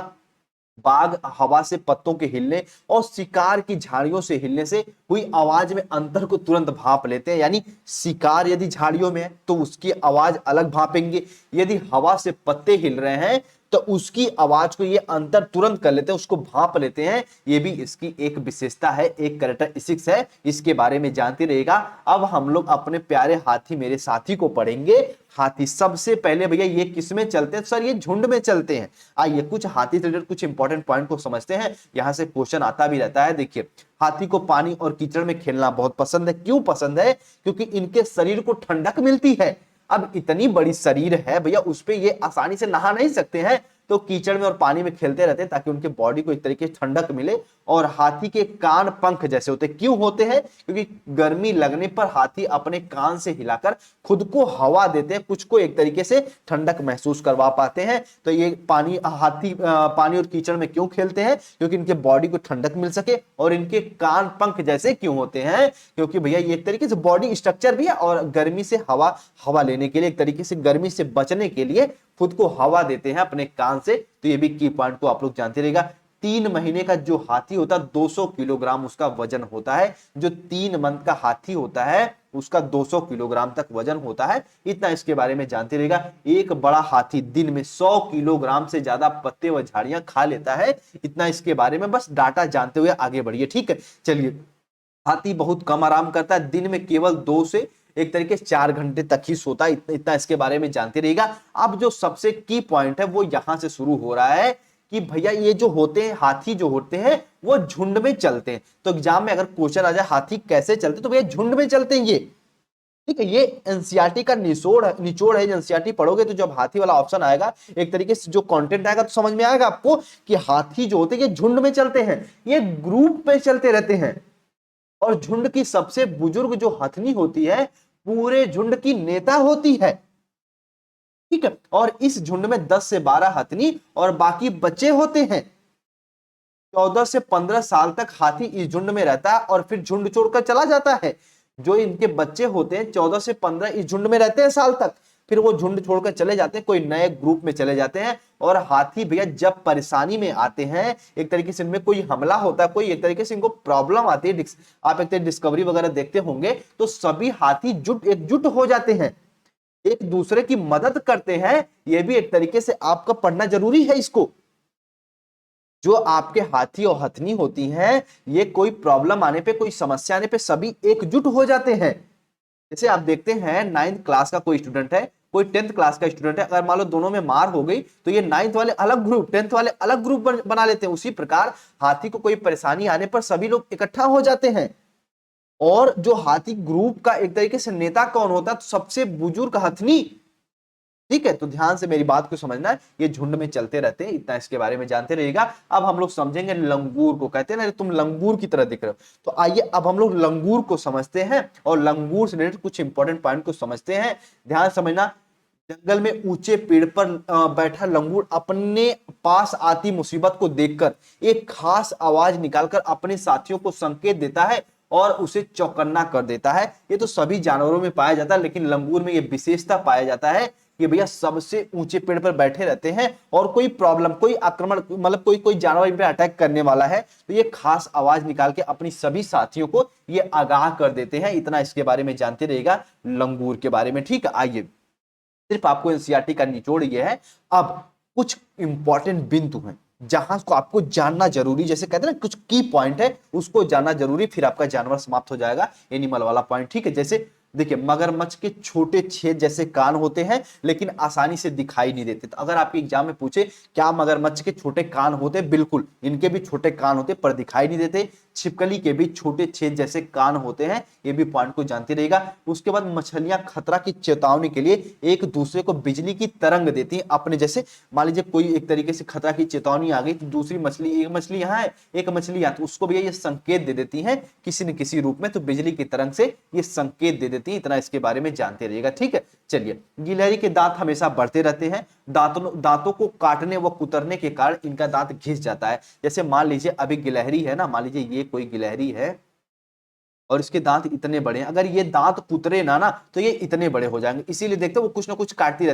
बाघ हवा से पत्तों के हिलने और शिकार की झाड़ियों से हिलने से हुई आवाज में अंतर को तुरंत भांप लेते हैं। यानी शिकार यदि झाड़ियों में है तो उसकी आवाज अलग भांपेंगे, यदि हवा से पत्ते हिल रहे हैं तो उसकी आवाज को ये अंतर तुरंत कर लेते हैं, उसको भांप लेते हैं। ये भी इसकी एक विशेषता है, एक कैरेक्टरिस्टिक्स है, इसके बारे में जानते रहेगा। अब हम लोग अपने प्यारे हाथी मेरे साथी को पढ़ेंगे। हाथी सबसे पहले भैया ये किस में चलते हैं? सर ये झुंड में चलते हैं। आइए कुछ हाथी से रिलेटेड कुछ इंपॉर्टेंट पॉइंट को समझते हैं, यहां से क्वेश्चन आता भी रहता है। देखिए, हाथी को पानी और कीचड़ में खेलना बहुत पसंद है। क्यों पसंद है? क्योंकि इनके शरीर को ठंडक मिलती है। अब इतनी बड़ी शरीर है भैया, उस पे ये आसानी से नहा नहीं सकते हैं, तो कीचड़ में और पानी में खेलते रहते हैं ताकि उनके बॉडी को एक तरीके से ठंडक मिले। और हाथी के कान पंख जैसे होते हैं। क्यों होते हैं? क्योंकि गर्मी लगने पर हाथी अपने कान से हिलाकर खुद को हवा देते हैं, कुछ को एक तरीके से ठंडक महसूस करवा पाते हैं। तो ये हाथी पानी और कीचड़ में क्यों खेलते हैं? क्योंकि इनके बॉडी को ठंडक मिल सके। और इनके कान पंख जैसे क्यों होते हैं? क्योंकि भैया ये एक तरीके से बॉडी स्ट्रक्चर भी है, और गर्मी से हवा लेने के लिए, एक तरीके से गर्मी से बचने के लिए खुद को हवा देते हैं अपने कान से। तो ये भी की पॉइंट को आप लोग जानते रहेगा। 3 महीने का जो हाथी होता है 200 किलोग्राम उसका वजन होता है। जो 3 मंथ का हाथी होता है उसका 200 किलोग्राम तक वजन होता है। इतना इसके बारे में जानते रहेगा। एक बड़ा हाथी दिन में 100 किलोग्राम से ज्यादा पत्ते व झाड़ियां खा लेता है। इतना इसके बारे में बस डाटा जानते हुए आगे बढ़िए। ठीक है, चलिए। हाथी बहुत कम आराम करता है, दिन में केवल 2 से एक तरीके से 4 घंटे तक ही सोता है। इतना इसके बारे में जानते रहेगा। अब जो सबसे की पॉइंट है वो यहां से शुरू हो रहा है कि भैया ये जो होते हैं हाथी, जो होते हैं वो झुंड में चलते हैं। तो एग्जाम में अगर क्वेश्चन आ जाए हाथी कैसे चलते, तो भैया झुंड में चलते हैं ये। ठीक है, ये एनसीईआरटी का निचोड़ है। एनसीईआरटी पढ़ोगे तो जब हाथी वाला ऑप्शन आएगा, एक तरीके से जो कंटेंट आएगा तो समझ में आएगा आपको कि हाथी जो होते हैं ये झुंड में चलते हैं, ये ग्रुप में चलते रहते हैं। और झुंड की सबसे बुजुर्ग जो हथनी होती है पूरे झुंड की नेता होती है। ठीक है, और इस झुंड में 10 से 12 हथनी और बाकी बच्चे होते हैं। 14 से 15 साल तक हाथी इस झुंड में रहता है और फिर झुंड छोड़कर चला जाता है। जो इनके बच्चे होते हैं 14 से 15 इस झुंड में रहते हैं साल तक, फिर वो झुंड छोड़कर चले जाते हैं, कोई नए ग्रुप में चले जाते हैं। और हाथी भैया जब परेशानी में आते हैं, एक तरीके से इनमें कोई हमला होता है, कोई एक तरीके से इनको प्रॉब्लम आती है, आप एक डिस्कवरी वगैरह देखते होंगे तो सभी हाथी एकजुट हो जाते हैं, एक दूसरे की मदद करते हैं। यह भी एक तरीके से आपका पढ़ना जरूरी है इसको। जो आपके हाथी और हथनी होती हैं, ये कोई प्रॉब्लम आने पे, कोई समस्या आने पे सभी एकजुट हो जाते हैं। जैसे आप देखते हैं 9th क्लास का कोई स्टूडेंट है, कोई 10th क्लास का स्टूडेंट है, अगर मान लो दोनों में मार हो गई तो ये 9th वाले अलग ग्रुप, 10th वाले अलग ग्रुप बना लेते हैं। उसी प्रकार हाथी को कोई परेशानी आने पर सभी लोग इकट्ठा हो जाते हैं। और जो हाथी ग्रुप का एक तरीके से नेता कौन होता है? तो सबसे बुजुर्ग हथनी। ठीक है, तो ध्यान से मेरी बात को समझना है, ये झुंड में चलते रहते हैं। इतना इसके बारे में जानते रहेगा। अब हम लोग समझेंगे लंगूर को। कहते हैं ना तुम लंगूर की तरह दिख रहे हो, तो आइए अब हम लोग लंगूर को समझते हैं और लंगूर से रिलेटेड कुछ इंपॉर्टेंट पॉइंट को समझते हैं। ध्यान समझना। जंगल में ऊंचे पेड़ पर बैठा लंगूर अपने पास आती मुसीबत को देखकर एक खास आवाज निकालकर अपने साथियों को संकेत देता है और उसे चौकन्ना कर देता है। ये तो सभी जानवरों में पाया जाता है, लेकिन लंगूर में ये विशेषता पाया जाता है ये भैया सबसे ऊंचे पेड़ पर बैठे रहते हैं और कोई प्रॉब्लम, कोई आक्रमण, मतलब कोई जानवर इन पे अटैक करने वाला है तो ये खास आवाज निकाल के अपनी सभी साथियों को ये आगाह कर देते हैं। इतना इसके बारे में जानते रहिएगा लंगूर के बारे में, ठीक है। आइए, सिर्फ आपको एनसीईआरटी का निचोड़ ये है। अब कुछ इंपॉर्टेंट बिंदु हैं जहां को आपको जानना जरूरी, जैसे कहते हैं ना कुछ की पॉइंट है उसको जानना जरूरी, फिर आपका जानवर समाप्त हो जाएगा, एनिमल वाला पॉइंट, ठीक है। जैसे देखिए, मगरमच्छ के छोटे छेद जैसे कान होते हैं लेकिन आसानी से दिखाई नहीं देते। तो अगर आपके एग्जाम में पूछे क्या मगरमच्छ के छोटे कान होते, बिल्कुल इनके भी छोटे कान होते पर दिखाई नहीं देते। छिपकली के भी छोटे छेद जैसे कान होते हैं, ये भी पॉइंट को जानते रहेगा। उसके बाद मछलियां खतरा की चेतावनी के लिए एक दूसरे को बिजली की तरंग देती हैं अपने, जैसे मान लीजिए कोई एक तरीके से खतरा की चेतावनी आ गई तो दूसरी मछली, एक मछली यहाँ है एक मछली यहाँ, तो उसको भी ये संकेत दे देती है किसी न किसी रूप में, तो बिजली की तरंग से ये संकेत दे देती है। इतना इसके बारे में जानते रहिएगा, ठीक है। चलिए, गिलहरी के दांत हमेशा बढ़ते रहते हैं। दांतों को काटने व कुतरने के कारण इनका दांत घिस जाता है। जैसे मान लीजिए अभी गिलहरी है ना, मान लीजिए ये कोई गिलहरी है और इसके दांत इतने बड़े हैं, अगर ये दांत कुतरे ना तो ये इतने बड़े हो जाएंगे। इसीलिए देखते हो वो कुछ ना कुछ काटती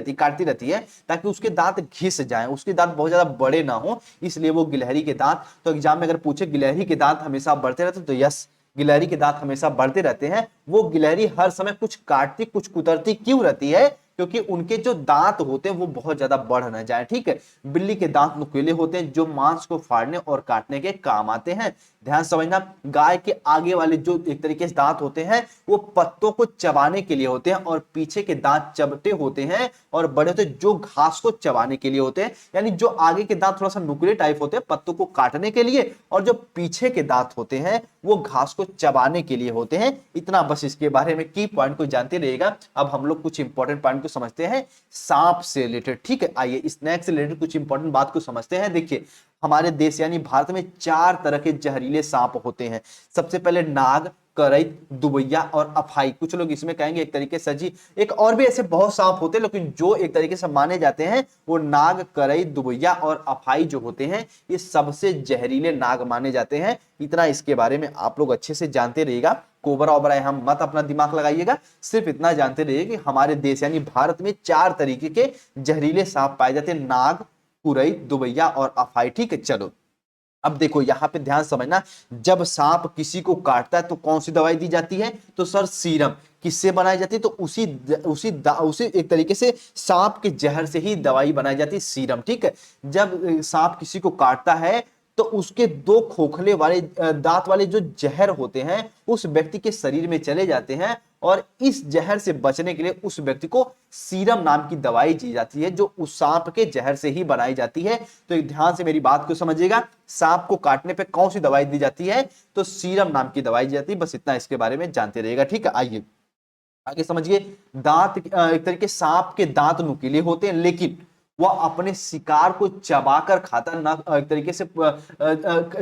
रहती है ताकि उसके दांत घिस जाएं, उसके दांत बहुत ज्यादा बड़े ना हो, इसलिए वो गिलहरी के दांत। तो एग्जाम में अगर पूछे गिलहरी के दांत हमेशा बढ़ते रहते तो यस, गिलहरी के दांत हमेशा बढ़ते रहते हैं। वो गिलहरी हर समय कुछ काटती कुछ कुतरती क्यों रहती है? क्योंकि उनके जो दांत होते हैं वो बहुत ज्यादा बढ़ न जाए, ठीक है। बिल्ली के दांत नुकीले होते हैं जो मांस को फाड़ने और काटने के काम आते हैं। ध्यान समझना, गाय के आगे वाले जो एक तरीके से दांत होते हैं वो पत्तों को चबाने के लिए होते हैं और पीछे के दांत चबटे होते हैं और बड़े होते हैं जो घास को चबाने के लिए होते हैं। यानी जो आगे के दांत थोड़ा सा नुकीले टाइप होते हैं पत्तों को काटने के लिए, और जो पीछे के दांत होते हैं वो घास को चबाने के लिए होते हैं। इतना बस इसके बारे में की पॉइंट को जानते रहिएगा। अब हम लोग कुछ इंपॉर्टेंट पॉइंट को समझते हैं सांप से रिलेटेड, ठीक है। आइए, स्नेक से रिलेटेड कुछ इंपॉर्टेंट बात को समझते हैं। देखिए, हमारे देश यानी भारत में 4 तरह के जहरीले सांप होते हैं। सबसे पहले नाग, करैत, दुबैया और अफाई। कुछ लोग इसमें कहेंगे एक तरीके से जी एक और भी ऐसे बहुत सांप होते हैं, लेकिन जो एक तरीके से माने जाते हैं वो नाग, करैत, दुबैया और अफाई जो होते हैं ये सबसे जहरीले नाग माने जाते हैं। इतना इसके बारे में आप लोग अच्छे से जानते रहिएगा। कोबरा ओबरा हम मत अपना दिमाग लगाइएगा, सिर्फ इतना जानते रहिए कि हमारे देश यानी भारत में 4 तरीके के जहरीले सांप पाए जाते हैं, नाग, कुरैत, दुबैया और अफाई, ठीक है। चलो, अब देखो यहाँ पे ध्यान समझना, जब सांप किसी को काटता है तो कौन सी दवाई दी जाती है? तो सर सीरम। किससे बनाई जाती है? तो उसी एक तरीके से सांप के जहर से ही दवाई बनाई जाती है, सीरम, ठीक है। जब सांप किसी को काटता है तो उसके 2 खोखले वाले दांत वाले जो जहर होते हैं उस व्यक्ति के शरीर में चले जाते हैं और इस जहर से बचने के लिए उस व्यक्ति को सीरम नाम की दवाई दी जाती है जो उस सांप के जहर से ही बनाई जाती है। तो एक ध्यान से मेरी बात को समझिएगा, सांप को काटने पे कौन सी दवाई दी जाती है? तो सीरम नाम की दवाई दी जाती है। बस इतना इसके बारे में जानते रहिएगा, ठीक है। आइए आगे समझिए, दांत एक तरीके सांप के दांत नुकीले होते हैं लेकिन वह अपने शिकार को चबाकर खाता ना, एक तरीके से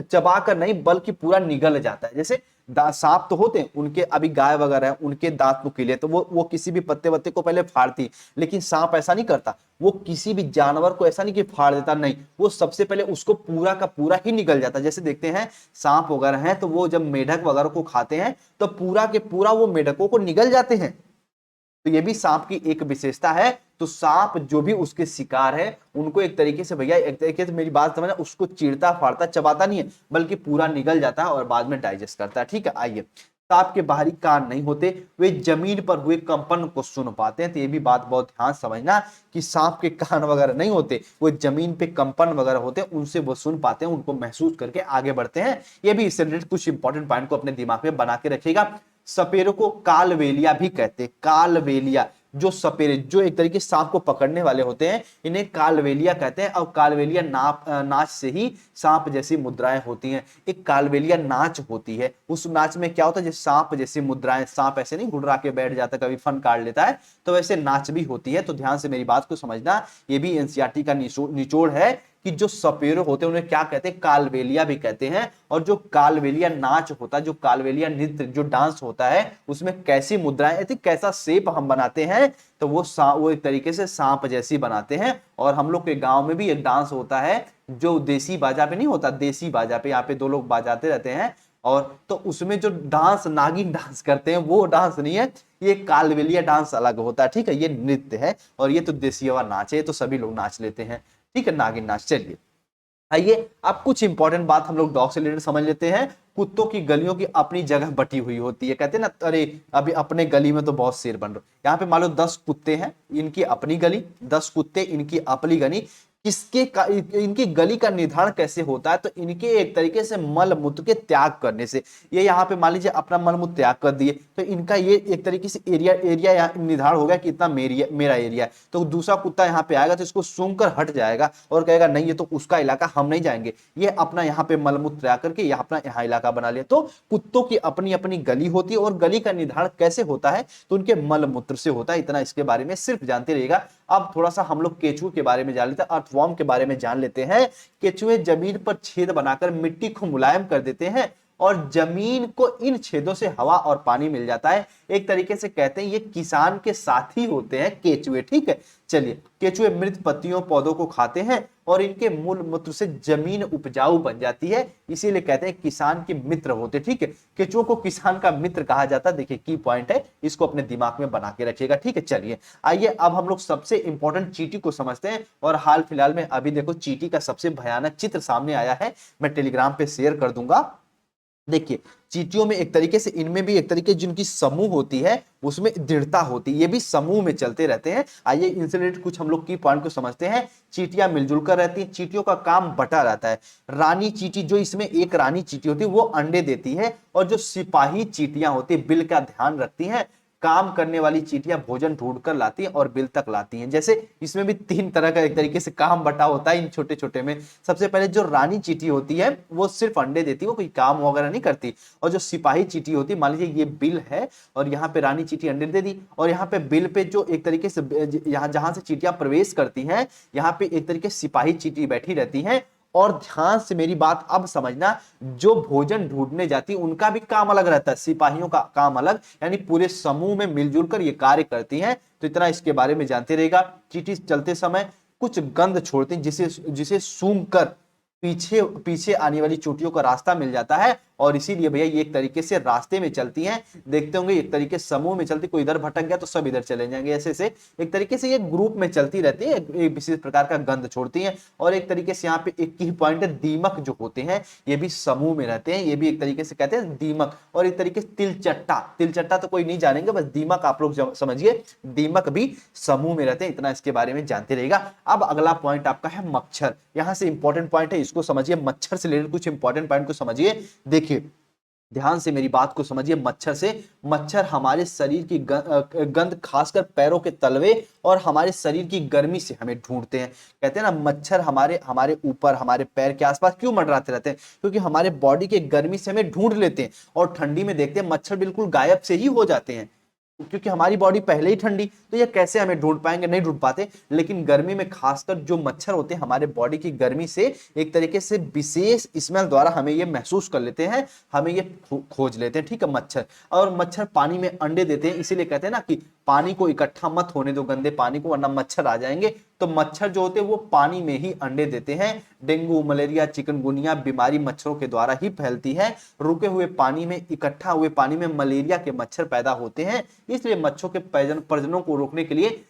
चबाकर नहीं बल्कि पूरा निगल जाता है। जैसे सांप तो होते हैं उनके, अभी गाय वगैरह है उनके दांत नुकीले, तो वो किसी भी पत्ते वत्ते को पहले फाड़ती, लेकिन सांप ऐसा नहीं करता। वो किसी भी जानवर को ऐसा नहीं कि फाड़ देता, नहीं, वो सबसे पहले उसको पूरा का पूरा ही निगल जाता है। जैसे देखते हैं सांप वगैरह हैं तो वो जब मेढक वगैरह को खाते हैं तो पूरा के पूरा वो मेढकों को निगल जाते हैं। तो ये भी सांप की एक विशेषता है। तो सांप जो भी उसके शिकार है उनको एक तरीके से भैया, एक तरीके से मेरी बात समझना, उसको चीरता फाड़ता चबाता नहीं है बल्कि पूरा निगल जाता है और बाद में डाइजेस्ट करता है, ठीक है। आइए, सांप के बाहरी कान नहीं होते, वे जमीन पर हुए कंपन को सुन पाते हैं। तो ये भी बात बहुत ध्यान समझना कि सांप के कान वगैरह नहीं होते, वो जमीन पे कंपन वगैरह होते हैं उनसे वो सुन पाते हैं, उनको महसूस करके आगे बढ़ते हैं। ये भी इससे रिलेटेड कुछ इंपॉर्टेंट पॉइंट को अपने दिमाग में बना के रखिएगा। सपेरों को कालवेलिया भी कहते हैं। कालवेलिया, जो सपेरे जो एक तरीके से सांप को पकड़ने वाले होते हैं इन्हें कालवेलिया कहते हैं। और कालवेलिया नाच से ही सांप जैसी मुद्राएं होती हैं। एक कालवेलिया नाच होती है, उस नाच में क्या होता है, जैसे सांप जैसी मुद्राएं, सांप ऐसे नहीं घुड़रा के बैठ जाता कभी फन काट लेता है, तो वैसे नाच भी होती है। तो ध्यान से मेरी बात को समझना, ये भी एनसीईआरटी का निचोड़ है कि जो सपेरे होते हैं उन्हें क्या कहते हैं? कालवेलिया भी कहते हैं। और जो कालवेलिया नाच होता है, जो कालवेलिया नृत्य जो डांस होता है उसमें कैसी मुद्राएं, कैसा शेप हम बनाते हैं, तो वो एक तरीके से सांप जैसी बनाते हैं। और हम लोग के गांव में भी एक डांस होता है जो देसी बाजा पे नहीं होता, देसी बाजा पे यहाँ पे 2 लोग बजाते रहते हैं, और तो उसमें जो डांस नागिन डांस करते हैं वो डांस नहीं है, ये कालबेलिया डांस अलग होता है, ठीक है, ये नृत्य है और ये तो देसियवा नाच है, ये तो सभी लोग नाच लेते हैं, ठीक है, नागिन नाच। चलिए आइए अब कुछ इंपॉर्टेंट बात हम लोग डॉग से रिलेटेड समझ लेते हैं। कुत्तों की गलियों की अपनी जगह बटी हुई होती है, कहते हैं ना, अरे अभी अपने गली में तो बहुत शेर बन रहे, यहाँ पे मान लो 10 कुत्ते हैं, इनकी अपनी गली, 10 कुत्ते इनकी अपनी गली, इनकी गली का निर्धारण कैसे होता है, तो इनके एक तरीके से मल मूत्र के त्याग करने से, ये यहाँ पे मान लीजिए अपना मल मूत्र त्याग कर दिए, तो इनका ये एक तरीके से एरिया निर्धारण हो गया कि इतना मेरा एरिया है, तो दूसरा कुत्ता यहाँ पे आएगा तो इसको सूंघ कर हट जाएगा और कहेगा नहीं ये तो उसका इलाका, हम नहीं जाएंगे, ये अपना यहाँ पे मल मूत्र त्याग करके यहाँ अपना यहाँ इलाका बना लिया। तो कुत्तों की अपनी अपनी गली होती है और गली का निर्धारण कैसे होता है, तो उनके मल मूत्र से होता है, इतना इसके बारे में सिर्फ जानते रहिएगा। अब थोड़ा सा हम लोग केचुए के बारे में जान लेते हैं, अर्थवर्म के बारे में जान लेते हैं। केचुए जमीन पर छेद बनाकर मिट्टी को मुलायम कर देते हैं और जमीन को इन छेदों से हवा और पानी मिल जाता है, एक तरीके से कहते हैं ये किसान के साथी होते हैं केचुए, ठीक है। चलिए केचुए मृत पत्तियों पौधों को खाते हैं और इनके मूल मूत्र से जमीन उपजाऊ बन जाती है, इसीलिए कहते हैं किसान के मित्र होते, ठीक है। केचुओं को किसान का मित्र कहा जाता है, देखिए की पॉइंट है, इसको अपने दिमाग में बना के रखिएगा, ठीक है। चलिए आइए अब हम लोग सबसे इंपॉर्टेंट चींटी को समझते हैं, और हाल फिलहाल में अभी देखो चींटी का सबसे भयानक चित्र सामने आया है, मैं टेलीग्राम पे शेयर कर दूंगा। देखिए चींटियों में एक तरीके से, इनमें भी एक तरीके जिनकी समूह होती है उसमें दृढ़ता होती है, ये भी समूह में चलते रहते हैं। आइए इनसे रिलेटेड कुछ हम लोग की पॉइंट को समझते हैं। चींटियां मिलजुल कर रहती हैं, चींटियों का काम बटा रहता है। रानी चींटी, जो इसमें एक रानी चींटी होती है वो अंडे देती है, और जो सिपाही चींटियां होती है बिल का ध्यान रखती हैं। काम करने वाली चींटियां भोजन ढूंढ कर लाती हैं और बिल तक लाती हैं। जैसे इसमें भी 3 तरह का एक तरीके से काम बटा होता है इन छोटे छोटे में। सबसे पहले जो रानी चींटी होती है वो सिर्फ अंडे देती है, वो कोई काम वगैरह नहीं करती। और जो सिपाही चींटी होती है, मान लीजिए ये बिल है और यहाँ पे रानी चींटी अंडे दे दी, और यहाँ पे बिल पे जो एक तरीके से यहाँ जहां से चींटियां प्रवेश करती हैं, यहाँ पे एक तरीके से सिपाही चींटी बैठी रहती हैं। और ध्यान से मेरी बात अब समझना, जो भोजन ढूंढने जाती है उनका भी काम अलग रहता है, सिपाहियों का काम अलग, यानी पूरे समूह में मिलजुल कर ये कार्य करती हैं। तो इतना इसके बारे में जानते रहेगा। चींटी चलते समय कुछ गंध छोड़ती हैं, जिसे जिसे सूंघ कर पीछे पीछे आने वाली चोटियों का रास्ता मिल जाता है, और इसीलिए भैया ये एक तरीके से रास्ते में चलती हैं। देखते होंगे एक तरीके से समूह में चलती, कोई इधर भटक गया तो सब इधर चले जाएंगे, ऐसे से एक तरीके से ये ग्रुप में चलती रहती है, एक विशेष प्रकार का गंध छोड़ती हैं। और एक तरीके से यहाँ पे एक की पॉइंट है, दीमक जो होते हैं ये भी समूह में रहते हैं, ये भी एक तरीके से कहते हैं दीमक। और एक तरीके से तिलचट्टा, तिलचट्टा तो कोई नहीं जानेंगे, बस दीमक आप लोग समझिए, दीमक भी समूह में रहते हैं, इतना इसके बारे में जानते रहेगा। अब अगला पॉइंट आपका है मच्छर, यहां से इंपॉर्टेंट पॉइंट है, इसको समझिए, मच्छर से रिलेटेड कुछ इंपॉर्टेंट पॉइंट को समझिए। देखिए ध्यान से मेरी बात को समझिए, मच्छर से, मच्छर हमारे शरीर की गंध खासकर पैरों के तलवे और हमारे शरीर की गर्मी से हमें ढूंढते हैं। कहते हैं ना, मच्छर हमारे हमारे ऊपर, हमारे पैर के आसपास क्यों मंडराते रहते हैं, क्योंकि हमारे बॉडी के गर्मी से हमें ढूंढ लेते हैं। और ठंडी में देखते हैं मच्छर बिल्कुल गायब से ही हो जाते हैं, क्योंकि हमारी बॉडी पहले ही ठंडी, तो ये कैसे हमें ढूंढ पाएंगे, नहीं ढूंढ पाते। लेकिन गर्मी में खासकर जो मच्छर होते हैं हमारे बॉडी की गर्मी से एक तरीके से विशेष स्मेल द्वारा हमें ये महसूस कर लेते हैं, हमें ये खोज लेते हैं, ठीक है, मच्छर। और मच्छर पानी में अंडे देते हैं, इसीलिए कहते हैं ना कि पानी को इकट्ठा मत होने दो गंदे पानी को, वरना मच्छर आ जाएंगे। तो मच्छर जो होते हैं वो पानी में ही अंडे देते हैं। डेंगू, मलेरिया, चिकनगुनिया बीमारी मच्छरों के द्वारा ही फैलती है। रुके हुए पानी में, इकट्ठा हुए पानी में मलेरिया के मच्छर पैदा होते हैं, इसलिए मच्छरों के प्रजनन को रोकने के लिए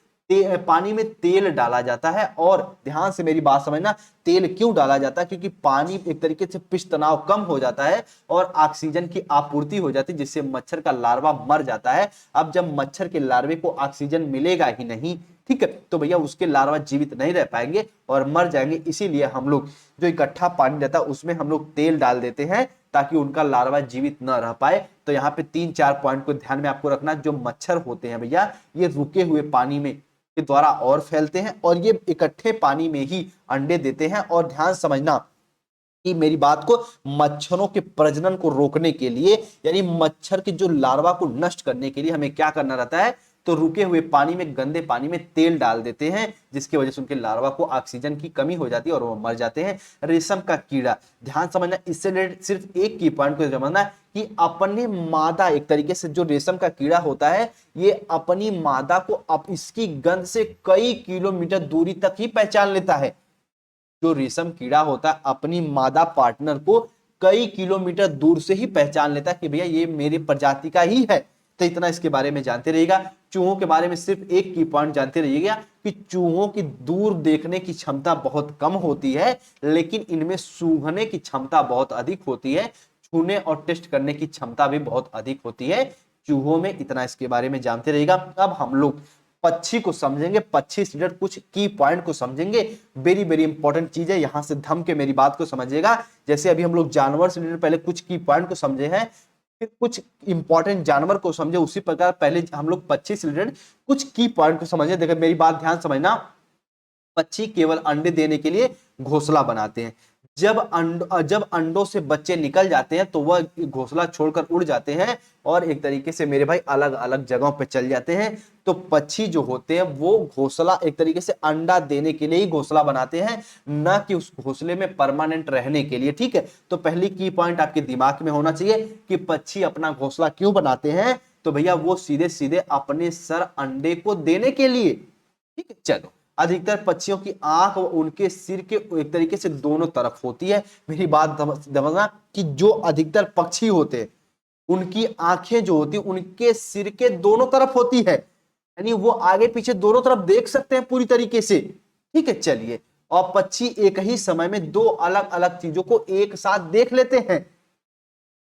पानी में तेल डाला जाता है। और ध्यान से मेरी बात समझना, तेल क्यों डाला जाता है, क्योंकि पानी एक तरीके से पिष्ट तनाव कम हो जाता है और ऑक्सीजन की आपूर्ति हो जाती है, जिससे मच्छर का लार्वा मर जाता है। अब जब मच्छर के लार्वे को ऑक्सीजन मिलेगा ही नहीं, ठीक है, तो भैया उसके लार्वा जीवित नहीं रह पाएंगे और मर जाएंगे। इसीलिए हम लोग जो इकट्ठा पानी रहता है उसमें हम लोग तेल डाल देते हैं, ताकि उनका लार्वा जीवित न रह पाए। तो यहाँ पे 3-4 पॉइंट को ध्यान में आपको रखना। जो मच्छर होते हैं भैया, ये रुके हुए पानी में के द्वारा और फैलते हैं, और ये इकट्ठे पानी में ही अंडे देते हैं। और ध्यान समझना कि मेरी बात को, मच्छरों के प्रजनन को रोकने के लिए, यानी मच्छर के जो लार्वा को नष्ट करने के लिए हमें क्या करना रहता है, तो रुके हुए पानी में, गंदे पानी में तेल डाल देते हैं, जिसकी वजह से उनके लार्वा को ऑक्सीजन की कमी हो जाती है और वो मर जाते हैं। रेशम का कीड़ा, ध्यान समझना, इससे रिलेटेड सिर्फ एक की पॉइंट को समझना कि अपने मादा, एक तरीके से जो रेशम का कीड़ा होता है ये अपनी मादा को इसकी गंध से कई किलोमीटर दूरी तक ही पहचान लेता है। जो रेशम कीड़ा होता है अपनी मादा पार्टनर को कई किलोमीटर दूर से ही पहचान लेता है कि भैया ये मेरी प्रजाति का ही है। तो इतना इसके बारे में जानते रहिएगा। चूहों के बारे में सिर्फ एक की पॉइंट जानते रहिएगा कि चूहों की दूर देखने की क्षमता बहुत कम होती है, लेकिन इनमें सूंघने की क्षमता बहुत अधिक होती है, छूने और टेस्ट करने की क्षमता भी बहुत अधिक होती है चूहों में। इतना इसके बारे में जानते रहिएगा। अब हम लोग पक्षी को समझेंगे, पक्षी से रिलेटेड कुछ की पॉइंट को समझेंगे। वेरी वेरी इंपॉर्टेंट चीज है, यहां से थम के मेरी बात को समझिएगा। जैसे अभी हम लोग जानवर से रिलेटेड पहले कुछ की पॉइंट को समझे हैं, फिर कुछ इंपॉर्टेंट जानवर को समझे, उसी प्रकार पहले हम लोग पक्षी से रिलेटेड कुछ की पॉइंट को समझे। देखो मेरी बात ध्यान समझना, पक्षी केवल अंडे देने के लिए घोंसला बनाते हैं। जब अंडों से बच्चे निकल जाते हैं तो वह घोंसला छोड़कर उड़ जाते हैं और एक तरीके से मेरे भाई अलग अलग जगहों पे चल जाते हैं। तो पक्षी जो होते हैं वो घोंसला एक तरीके से अंडा देने के लिए ही घोंसला बनाते हैं, ना कि उस घोंसले में परमानेंट रहने के लिए। ठीक है, तो पहली की पॉइंट आपके दिमाग में होना चाहिए कि पक्षी अपना घोंसला क्यों बनाते हैं। तो भैया वो सीधे सीधे अपने सर अंडे को देने के लिए। ठीक है, चलो अधिकतर पक्षियों की आंख और उनके सिर के एक तरीके से दोनों तरफ होती है। मेरी बात समझना कि जो अधिकतर पक्षी होते हैं उनकी आंखें जो होती है उनके सिर के दोनों तरफ होती है, यानी वो आगे पीछे दोनों तरफ देख सकते हैं पूरी तरीके से। ठीक है, चलिए, और पक्षी एक ही समय में दो अलग अलग चीजों को एक साथ देख लेते हैं।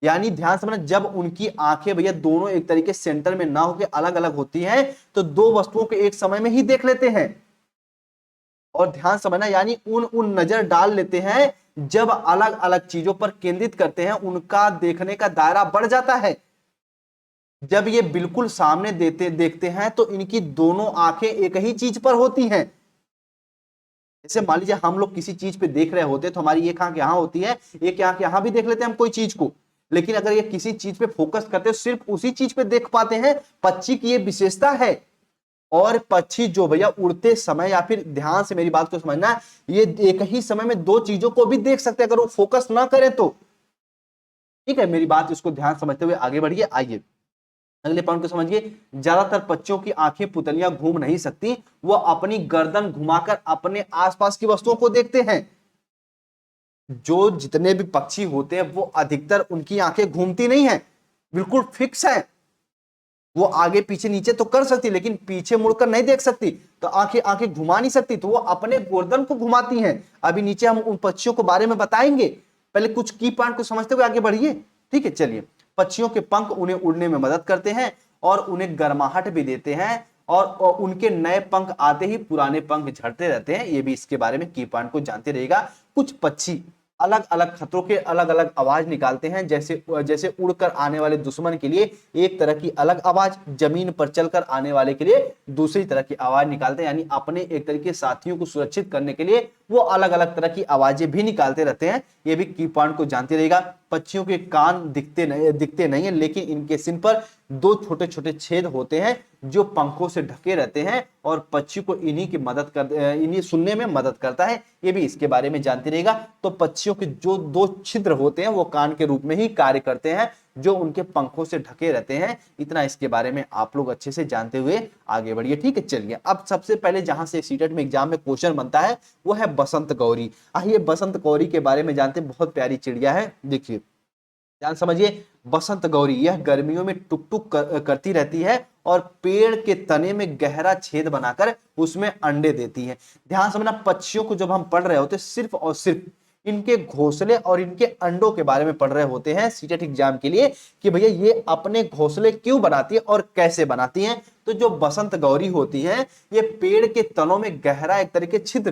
यानी ध्यान समझना, जब उनकी आंखें भैया दोनों एक तरीके सेंटर में ना होकर अलग अलग होती हैं तो दो वस्तुओं को एक समय में ही देख लेते हैं। और ध्यान समझना, यानी उन नजर डाल लेते हैं, जब अलग अलग चीजों पर केंद्रित करते हैं उनका देखने का दायरा बढ़ जाता है। जब ये बिल्कुल सामने देखते हैं तो इनकी दोनों आंखें एक ही चीज पर होती हैं। जैसे मान लीजिए हम लोग किसी चीज पे देख रहे होते हैं तो हमारी एक आंख यहां होती है, एक आंख यहां भी देख लेते हैं हम कोई चीज को, लेकिन अगर ये किसी चीज पे फोकस करते हैं सिर्फ उसी चीज पे देख पाते हैं। पक्षी की ये विशेषता है। और पक्षी जो भैया उड़ते समय, या फिर ध्यान से मेरी बात को समझना, ये एक ही समय में दो चीजों को भी देख सकते हैं अगर वो फोकस ना करें तो। ठीक है, मेरी बात इसको ध्यान समझते हुए आगे बढ़िए। आइए अगले पॉइंट को समझिए। ज्यादातर पक्षियों की आंखें पुतलियां घूम नहीं सकती, वो अपनी गर्दन घुमाकर अपने आसपास की वस्तुओं को देखते हैं। जो जितने भी पक्षी होते हैं वो अधिकतर उनकी आंखें घूमती नहीं है, बिल्कुल फिक्स है। वो आगे पीछे नीचे तो कर सकती लेकिन पीछे मुड़कर नहीं देख सकती, तो आंखें आंखें घुमा नहीं सकती, तो वो अपने गर्दन को घुमाती हैं। अभी नीचे हम उन पक्षियों के बारे में बताएंगे, पहले कुछ की पॉइंट को समझते हुए आगे बढ़िए। ठीक है, चलिए। पक्षियों के पंख उन्हें उड़ने में मदद करते हैं और उन्हें गर्माहट भी देते हैं, और उनके नए पंख आते ही पुराने पंख झड़ते रहते हैं। ये भी इसके बारे में की पॉइंट को जानते रहेगा। कुछ पक्षी अलग अलग खतरों के अलग अलग आवाज निकालते हैं, जैसे जैसे उड़कर आने वाले दुश्मन के लिए एक तरह की अलग आवाज, जमीन पर चलकर आने वाले के लिए दूसरी तरह की आवाज निकालते हैं। यानी अपने एक तरह के साथियों को सुरक्षित करने के लिए वो अलग अलग तरह की आवाजें भी निकालते रहते हैं। ये भी की पॉइंट को जानते रहेगा। पक्षियों के कान दिखते नहीं है, लेकिन इनके सिर पर दो छोटे छोटे छेद होते हैं जो पंखों से ढके रहते हैं, और पक्षी को इन्हीं सुनने में मदद करता है। ये भी इसके बारे में जानते रहेगा। तो पक्षियों के जो दो छिद्र होते हैं वो कान के रूप में ही कार्य करते हैं, जो उनके पंखों से ढके रहते हैं। इतना इसके बारे में आप लोग अच्छे से जानते हुए आगे बढ़िए। ठीक है, चलिए। अब सबसे पहले जहां से सीटेट में एग्जाम में क्वेश्चन बनता है वो है बसंत गौरी। आइए बसंत गौरी के बारे में जानते हैं। बहुत प्यारी चिड़िया है, देखिए ध्यान समझिए। बसंत गौरी यह गर्मियों में टुक टुक करती रहती है और पेड़ के तने में गहरा छेद बनाकर उसमें अंडे देती है। ध्यान समझना, पक्षियों को जब हम पढ़ रहे होते सिर्फ और सिर्फ इनके घोंसले और इनके अंडों के बारे में पढ़ रहे होते हैं सीटेट एग्जाम के लिए, कि भैया ये अपने घोंसले क्यों बनाती है और कैसे बनाती हैं। तो जो बसंत गौरी होती है ये पेड़ के तनों में गहरा एक तरीके छेद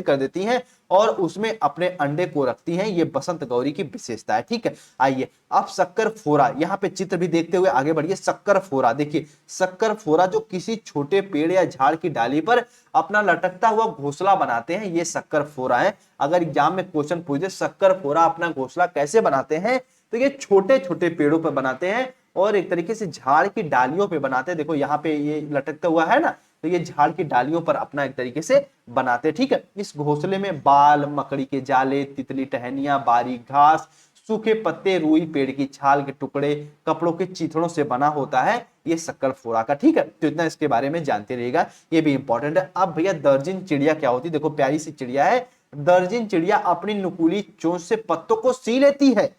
कर देती हैं और उसमें अपने अंडे को रखती हैं। ये बसंत गौरी की विशेषता है। ठीक है, आइए अब शक्कर फोरा, यहाँ पे चित्र भी देखते हुए आगे बढ़िए। शक्कर फोरा देखिए, शक्कर फोरा जो किसी छोटे पेड़ या झाड़ की डाली पर अपना लटकता हुआ घोंसला बनाते हैं, ये शक्कर फोरा है। अगर एग्जाम में क्वेश्चन पूछ दे शक्कर फोरा अपना घोंसला कैसे बनाते हैं, तो ये छोटे छोटे पेड़ों पर बनाते हैं और एक तरीके से झाड़ की डालियों पे बनाते हैं। देखो यहाँ पे ये लटकता हुआ है ना, तो ये झाड़ की डालियों पर अपना एक तरीके से बनाते हैं। ठीक है, इस घोंसले में बाल, मकड़ी के जाले, तितली टहनियां, बारीक घास, सूखे पत्ते, रुई, पेड़ की छाल के टुकड़े, कपड़ों के चिथड़ों से बना होता है ये शक्कर फोरा का। ठीक है, तो इतना इसके बारे में जानते रहिएगा, ये भी इंपॉर्टेंट है। अब भैया दर्जन चिड़िया क्या होती है, देखो प्यारी सी चिड़िया है। दर्जन चिड़िया अपनी नुकीली चोंच से पत्तों को सी लेती है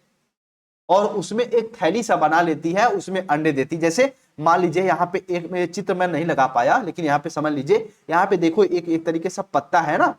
और उसमें एक थैली सा बना लेती है, उसमें अंडे देती। जैसे मान लीजिए यहाँ पे एक चित्र मैं नहीं लगा पाया, लेकिन यहाँ पे समझ लीजिए, यहाँ पे देखो एक तरीके से पत्ता है ना,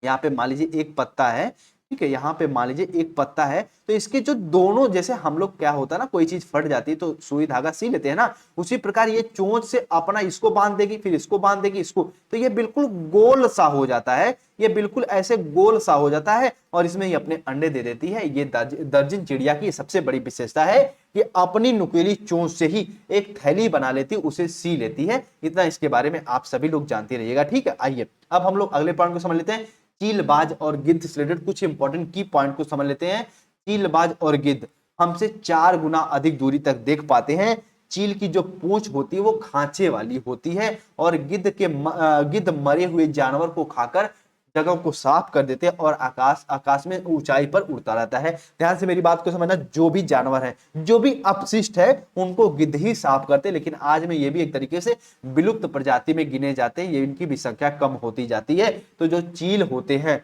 यहाँ पे मान लीजिए एक पत्ता है, ठीक है, यहाँ पे मान लीजिए एक पत्ता है, तो इसके जो दोनों, जैसे हम लोग क्या होता है ना, कोई चीज फट जाती है तो सुई धागा सी लेते हैं ना, उसी प्रकार ये चोंच से अपना इसको बांध देगी, फिर इसको बांध देगी, इसको, तो ये बिल्कुल गोल सा हो जाता है, ये बिल्कुल ऐसे गोल सा हो जाता है और इसमें ये अपने अंडे दे देती है। ये दर्जन चिड़िया की सबसे बड़ी विशेषता है कि अपनी नुकीली चोंच से ही एक थैली बना लेती, उसे सी लेती है। इतना इसके बारे में आप सभी लोग जानते रहिएगा, ठीक है। आइए अब हम लोग अगले पॉइंट को समझ लेते हैं, चीलबाज और गिद्ध से रिलेटेड कुछ इंपॉर्टेंट की पॉइंट को समझ लेते हैं। चीलबाज और गिद्ध हमसे 4 गुना अधिक दूरी तक देख पाते हैं। चील की जो पूंछ होती है वो खांचे वाली होती है और गिद्ध मरे हुए जानवर को खाकर जगह को साफ कर देते हैं और आकाश में ऊंचाई पर उड़ता रहता है। ध्यान से मेरी बात को समझना, जो भी जानवर है, जो भी अपशिष्ट है, उनको गिद्ध ही साफ करते हैं, लेकिन आज में ये भी एक तरीके से विलुप्त प्रजाति में गिने जाते हैं, ये इनकी भी संख्या कम होती जाती है। तो जो चील होते हैं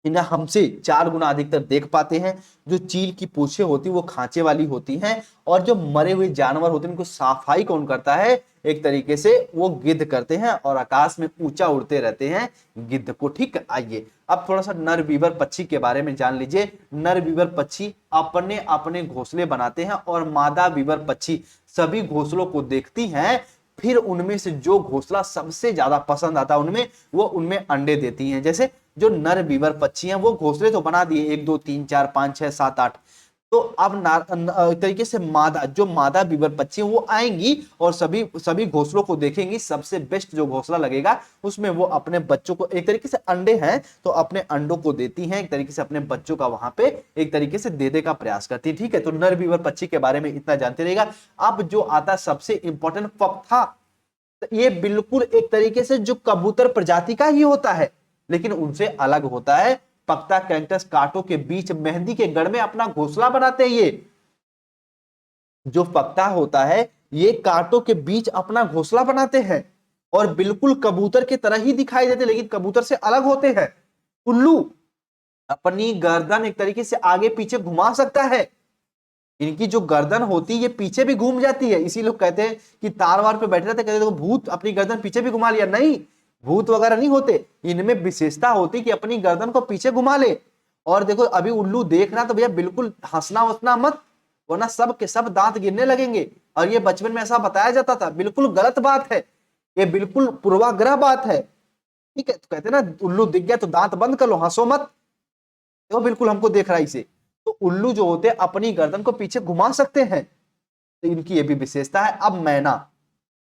इन्हें हमसे 4 गुना अधिकतर देख पाते हैं। जो चील की पूंछें होती है वो खांचे वाली होती हैं और जो मरे हुए जानवर होते हैं उनको सफाई कौन करता है, एक तरीके से वो गिद्ध करते हैं और आकाश में ऊंचा उड़ते रहते हैं गिद्ध को, ठीक है। आइए अब थोड़ा सा नर बीवर पक्षी के बारे में जान लीजिए। नर बीवर पक्षी अपने अपने घोंसले बनाते हैं और मादा बीवर पक्षी सभी घोंसलों को देखती हैं, फिर उनमें से जो घोंसला सबसे ज्यादा पसंद आता है उनमें अंडे देती हैं। जैसे जो नर बीवर पक्षी हैं वो घोंसले तो बना दिए, 1 2 3 4 5 6 7 8, तो अब तरीके से मादा बीवर पक्षी वो आएंगी और सभी घोंसलों को देखेंगी, सबसे बेस्ट जो घोंसला लगेगा उसमें वो अपने बच्चों को, एक तरीके से अंडे हैं तो अपने अंडों को देती हैं, एक तरीके से अपने बच्चों का वहां पे एक तरीके से देने का प्रयास करती है, ठीक है। तो नर बीवर पक्षी के बारे में इतना जानते रहेगा। अब जो आता सबसे इंपॉर्टेंट पक्था, ये बिल्कुल एक तरीके से जो कबूतर प्रजाति का ही होता है लेकिन उनसे अलग होता है। पक्ता कैक्टस कांटों के बीच मेहंदी के गढ़ में अपना घोंसला बनाते हैं। ये जो पक्ता होता है ये कांटों के बीच अपना घोंसला बनाते हैं और बिल्कुल कबूतर की तरह ही दिखाई देते, लेकिन कबूतर से अलग होते हैं। उल्लू अपनी गर्दन एक तरीके से आगे पीछे घुमा सकता है, इनकी जो गर्दन होती है ये पीछे भी घूम जाती है। इसी लोग कहते हैं कि तार वार पे बैठे रहते, कहते देखो भूत अपनी गर्दन पीछे भी घुमा लिया, नहीं, भूत वगैरह नहीं होते, इनमें विशेषता होती कि अपनी गर्दन को पीछे घुमा ले। और देखो अभी उल्लू देख रहा तो भैया बिल्कुल हंसना वसना मत, वरना सब के सब दांत गिरने लगेंगे। और ये बचपन में ऐसा बताया जाता था, बिल्कुल गलत बात है, ये बिल्कुल पूर्वाग्रह बात है, ठीक है। तो कहते ना उल्लू दिख गया तो दांत बंद कर लो, हंसो मत, देखो बिल्कुल हमको देख रहा है इसे। तो उल्लू जो होते हैं अपनी गर्दन को पीछे घुमा सकते हैं, तो इनकी ये भी विशेषता है। अब मैना,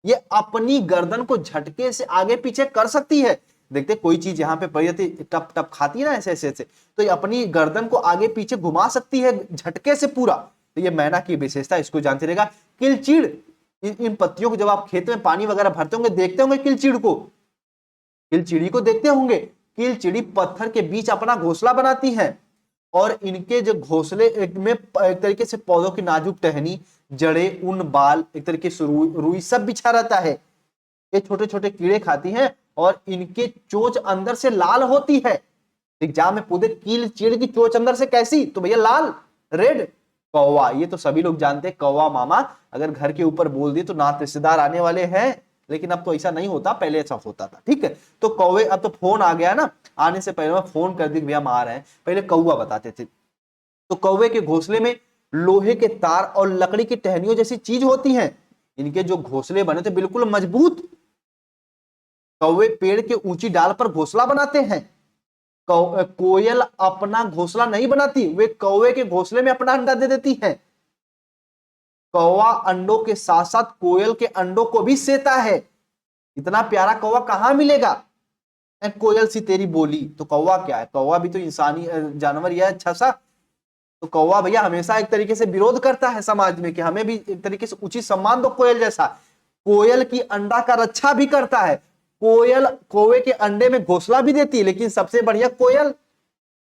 ये अपनी गर्दन को झटके से आगे पीछे कर सकती है। देखते कोई चीज यहाँ पे पड़ी रहती, टप टप खाती है ना ऐसे ऐसे ऐसे, तो ये अपनी गर्दन को आगे पीछे घुमा सकती है झटके से पूरा। तो ये मैना की विशेषता, इसको जानते रहेगा। किलचीड़, इन पत्तियों को जब आप खेत में पानी वगैरह भरते होंगे देखते होंगे किलचीड़ को, किलचिड़ी को देखते होंगे। किलचिड़ी पत्थर के बीच अपना घोंसला बनाती है और इनके जो घोंसले में एक तरीके से पौधों की नाजुक टहनी, जड़े, ऊन, बाल, एक तरीके से रुई सब बिछा रहता है। ये छोटे छोटे कीड़े खाती हैं और इनके चोंच अंदर से लाल होती है। एग्जाम में पूछे कील चीड़ की चोंच अंदर से कैसी, तो भैया लाल, रेड। कौवा, ये तो सभी लोग जानते हैं, कौवा मामा अगर घर के ऊपर बोल दिए तो नात रिश्तेदार आने वाले हैं, लेकिन अब तो ऐसा नहीं होता, पहले ऐसा होता था, ठीक है। तो कौवे, अब तो फोन आ गया ना, आने से पहले मैं फोन कर दी भैया हम आ रहे हैं, पहले कौवा बताते थे। तो कौवे के घोंसले में लोहे के तार और लकड़ी की टहनियों जैसी चीज होती हैं। इनके जो घोंसले बने थे बिल्कुल मजबूत। कौवे पेड़ के ऊंची डाल पर घोंसला बनाते हैं। कोयल अपना घोंसला नहीं बनाती, वे कौवे के घोंसले में अपना अंडा दे देती है। कौवा अंडों के साथ साथ कोयल के अंडों को भी सेता है। इतना प्यारा कौवा कहां मिलेगा, कोयल सी तेरी बोली। तो कौवा क्या है, कौवा भी तो इंसानी जानवर ही है, अच्छा सा। तो कौवा भैया हमेशा एक तरीके से विरोध करता है समाज में कि हमें भी एक तरीके से उचित सम्मान दो कोयल जैसा। कोयल की अंडा का रक्षा भी करता है। कोयल कौवे के अंडे में घोंसला भी देती है, लेकिन सबसे बढ़िया कोयल,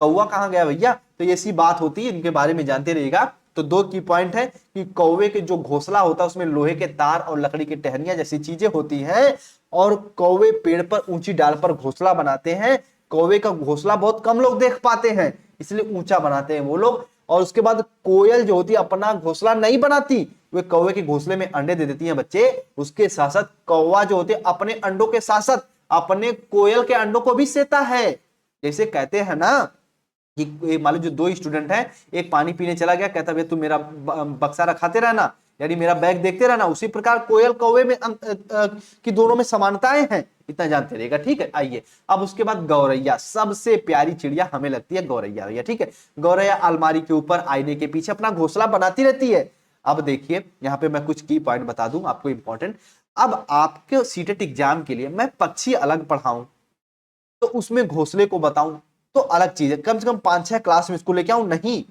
कौवा कहां गया भैया। तो ये सी बात होती है, इनके बारे में जानते रहिएगा। तो 2 की पॉइंट है कि कौवे के जो घोंसला होता है उसमें लोहे के तार और लकड़ी की टहनियां जैसी चीजें होती हैं और कौवे पेड़ पर ऊंची डाल पर घोंसला बनाते हैं। कौवे का घोंसला बहुत कम लोग देख पाते हैं, इसलिए ऊंचा बनाते हैं वो लोग। और उसके बाद कोयल जो होती है अपना घोंसला नहीं बनाती, वे कौवे के घोंसले में अंडे दे देती हैं बच्चे। उसके साथ साथ कौवा जो होते हैं अपने अंडों के साथ साथ अपने कोयल के अंडों को भी सेता है। जैसे कहते हैं ना कि मान लो जो दो स्टूडेंट हैं, एक पानी पीने चला गया, कहता भैया तू मेरा बक्सा रखाते रहना, यानी मेरा बैग देखते रहना। उसी प्रकार कोयल कौवे में कि दोनों में समानताएं हैं, इतना जानते रहेगा। ठीक है, आइए अब उसके बाद गौरैया, सबसे प्यारी चिड़िया हमें लगती है गौरैया भैया। ठीक है, गौरैया अलमारी के ऊपर आईने के पीछे अपना घोंसला बनाती रहती है। अब देखिए यहाँ पे मैं कुछ की पॉइंट बता दूं आपको इंपॉर्टेंट। अब आपके सीटेट एग्जाम के लिए मैं पक्षी अलग पढ़ाऊं तो उसमें घोंसले को बताऊं तो अलग चीज है, कम से कम 5-6 क्लास में इसको लेके आऊं नहीं।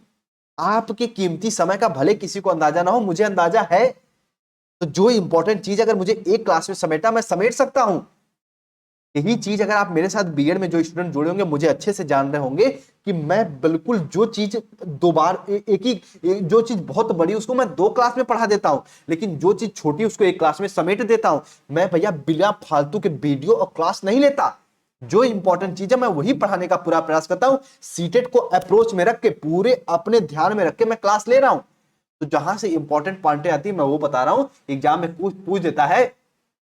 आपके कीमती समय का भले किसी को अंदाजा ना हो, मुझे अंदाजा है। तो जो इंपॉर्टेंट चीज अगर मुझे एक क्लास में समेटा, मैं समेट सकता हूं। यही चीज अगर आप मेरे साथ बीएड में जो स्टूडेंट जुड़े होंगे मुझे अच्छे से जान रहे होंगे कि मैं बिल्कुल जो चीज दो बार जो चीज बहुत बड़ी उसको मैं 2 क्लास में पढ़ा देता हूं, लेकिन जो चीज छोटी उसको 1 क्लास में समेट देता हूं। मैं भैया बिना फालतू के वीडियो और क्लास नहीं लेता। जो इंपॉर्टेंट चीज है मैं वही पढ़ाने का पूरा प्रयास करता हूं। सीटेट को अप्रोच में रख के, पूरे अपने ध्यान में रख के मैं क्लास ले रहा हूं। तो जहां से इंपॉर्टेंट पॉइंटें आती है मैं वो बता रहा हूं। एग्जाम में पूछ देता है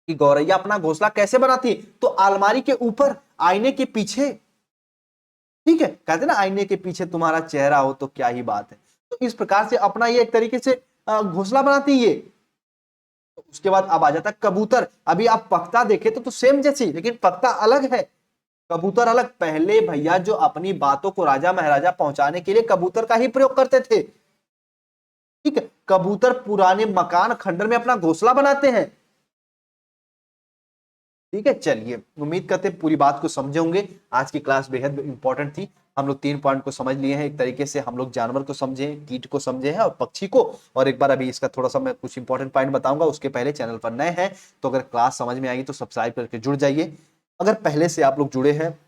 कि गौरैया अपना घोंसला कैसे बनाती है, तो अलमारी के ऊपर आईने के पीछे। ठीक है, कहते ना आईने के पीछे तुम्हारा चेहरा हो तो क्या ही बात है। तो इस प्रकार से अपना ये एक तरीके से घोंसला बनाती है। तो उसके बाद अब आ जाता है कबूतर। अभी आप पख्ता देखे तो सेम जैसी, लेकिन पख्ता अलग है, कबूतर अलग। पहले भैया जो अपनी बातों को राजा महाराजा पहुंचाने के लिए कबूतर का ही प्रयोग करते थे। ठीक है, कबूतर पुराने मकान खंडर में अपना घोंसला बनाते हैं। ठीक है, चलिए उम्मीद करते हैं पूरी बात को समझे होंगे। आज की क्लास बेहद इंपॉर्टेंट थी। हम लोग 3 पॉइंट को समझ लिए हैं। एक तरीके से हम लोग जानवर को समझे, कीट को समझे हैं और पक्षी को। और एक बार अभी इसका थोड़ा सा मैं कुछ इंपॉर्टेंट पॉइंट बताऊंगा, उसके पहले चैनल पर नए हैं तो अगर क्लास समझ में आएगी तो सब्सक्राइब करके जुड़ जाइए। अगर पहले से आप लोग जुड़े हैं,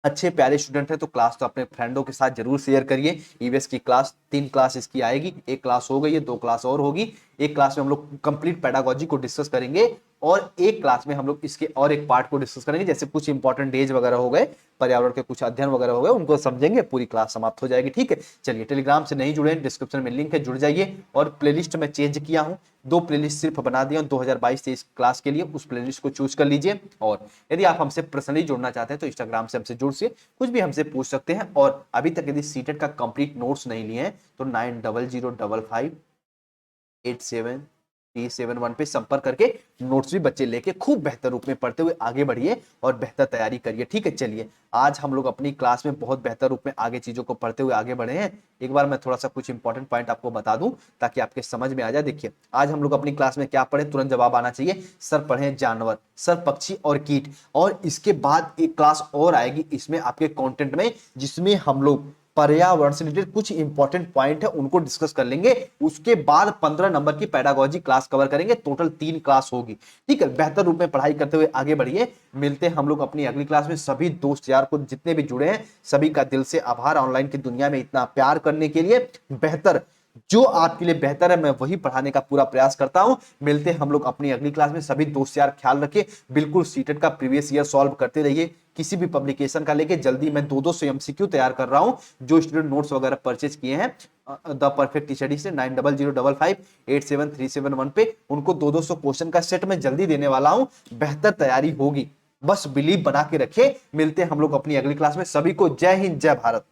अच्छे प्यारे स्टूडेंट हैं, तो क्लास तो अपने फ्रेंडों के साथ जरूर शेयर करिए। ईवीएस की क्लास 3 क्लास इसकी आएगी, 1 क्लास हो गई है, 2 क्लास और होगी। एक क्लास में हम लोग कंप्लीट पेडागोजी को डिस्कस करेंगे और एक क्लास में हम लोग इसके और एक पार्ट को डिस्कस करेंगे, जैसे कुछ इंपॉर्टेंट डेज वगैरह हो गए, पर्यावरण के कुछ अध्ययन वगैरह हो गए, उनको समझेंगे, पूरी क्लास समाप्त हो जाएगी। ठीक है, चलिए टेलीग्राम से नहीं जुड़े हैं, डिस्क्रिप्शन में लिंक है, जुड़ जाइए। और प्लेलिस्ट में चेंज किया हूं, 2 प्लेलिस्ट सिर्फ बना दिया 2022-23 क्लास के लिए, उस प्लेलिस्ट को चूज कर लीजिए। और यदि आप हमसे पर्सनली जुड़ना चाहते हैं तो इंस्टाग्राम से हमसे जुड़ से कुछ भी हमसे पूछ सकते हैं। और अभी तक यदि सीटेट का कंप्लीट नोट्स नहीं लिए हैं तो 9005587371 पे संपर्क करके नोट्स भी बच्चे लेके खूब बेहतर रूप में पढ़ते हुए आगे बढ़िए और बेहतर तैयारी करिए। ठीक है, चलिए आज हम लोग अपनी क्लास में बहुत बेहतर रूप में आगे चीजों को पढ़ते हुए आगे बढ़े हैं। एक बार मैं थोड़ा सा कुछ इंपॉर्टेंट पॉइंट आपको बता दूं ताकि आपके समझ में आ जाए। देखिए आज हम लोग अपनी क्लास में क्या पढ़े, तुरंत जवाब आना चाहिए। सर पढ़े जानवर, सर पक्षी और कीट। और इसके बाद एक क्लास और आएगी इसमें आपके कंटेंट में, जिसमें हम लोग पर्यावरण से रिलेटेड कुछ इंपॉर्टेंट पॉइंट है उनको डिस्कस कर लेंगे। उसके बाद 15 नंबर की पेडागोजी क्लास कवर करेंगे। टोटल 3 क्लास होगी। ठीक है, बेहतर रूप में पढ़ाई करते हुए आगे बढ़िए। मिलते हैं हम लोग अपनी अगली क्लास में। सभी दोस्त यार को जितने भी जुड़े हैं सभी का दिल से आभार, ऑनलाइन की दुनिया में इतना प्यार करने के लिए। बेहतर जो आपके लिए बेहतर है मैं वही पढ़ाने का पूरा प्रयास करता हूं। मिलते हैं हम लोग अपनी अगली क्लास में। सभी दोस्त यार ख्याल रखिए, बिल्कुल सीटेट का प्रीवियस ईयर सॉल्व करते रहिए किसी भी पब्लिकेशन का लेके। जल्दी मैं 2-2 एमसीक्यू तैयार कर रहा हूं। जो स्टूडेंट नोट्स वगैरह परचेज किए हैं द परफेक्ट स्टडी से 9005587371 पे, उनको 2-2 क्वेश्चन का सेट में जल्दी देने वाला हूं। बेहतर तैयारी होगी, बस बिलीव बना के रखे। मिलते हैं हम लोग अपनी अगली क्लास में। सभी को जय हिंद, जय भारत।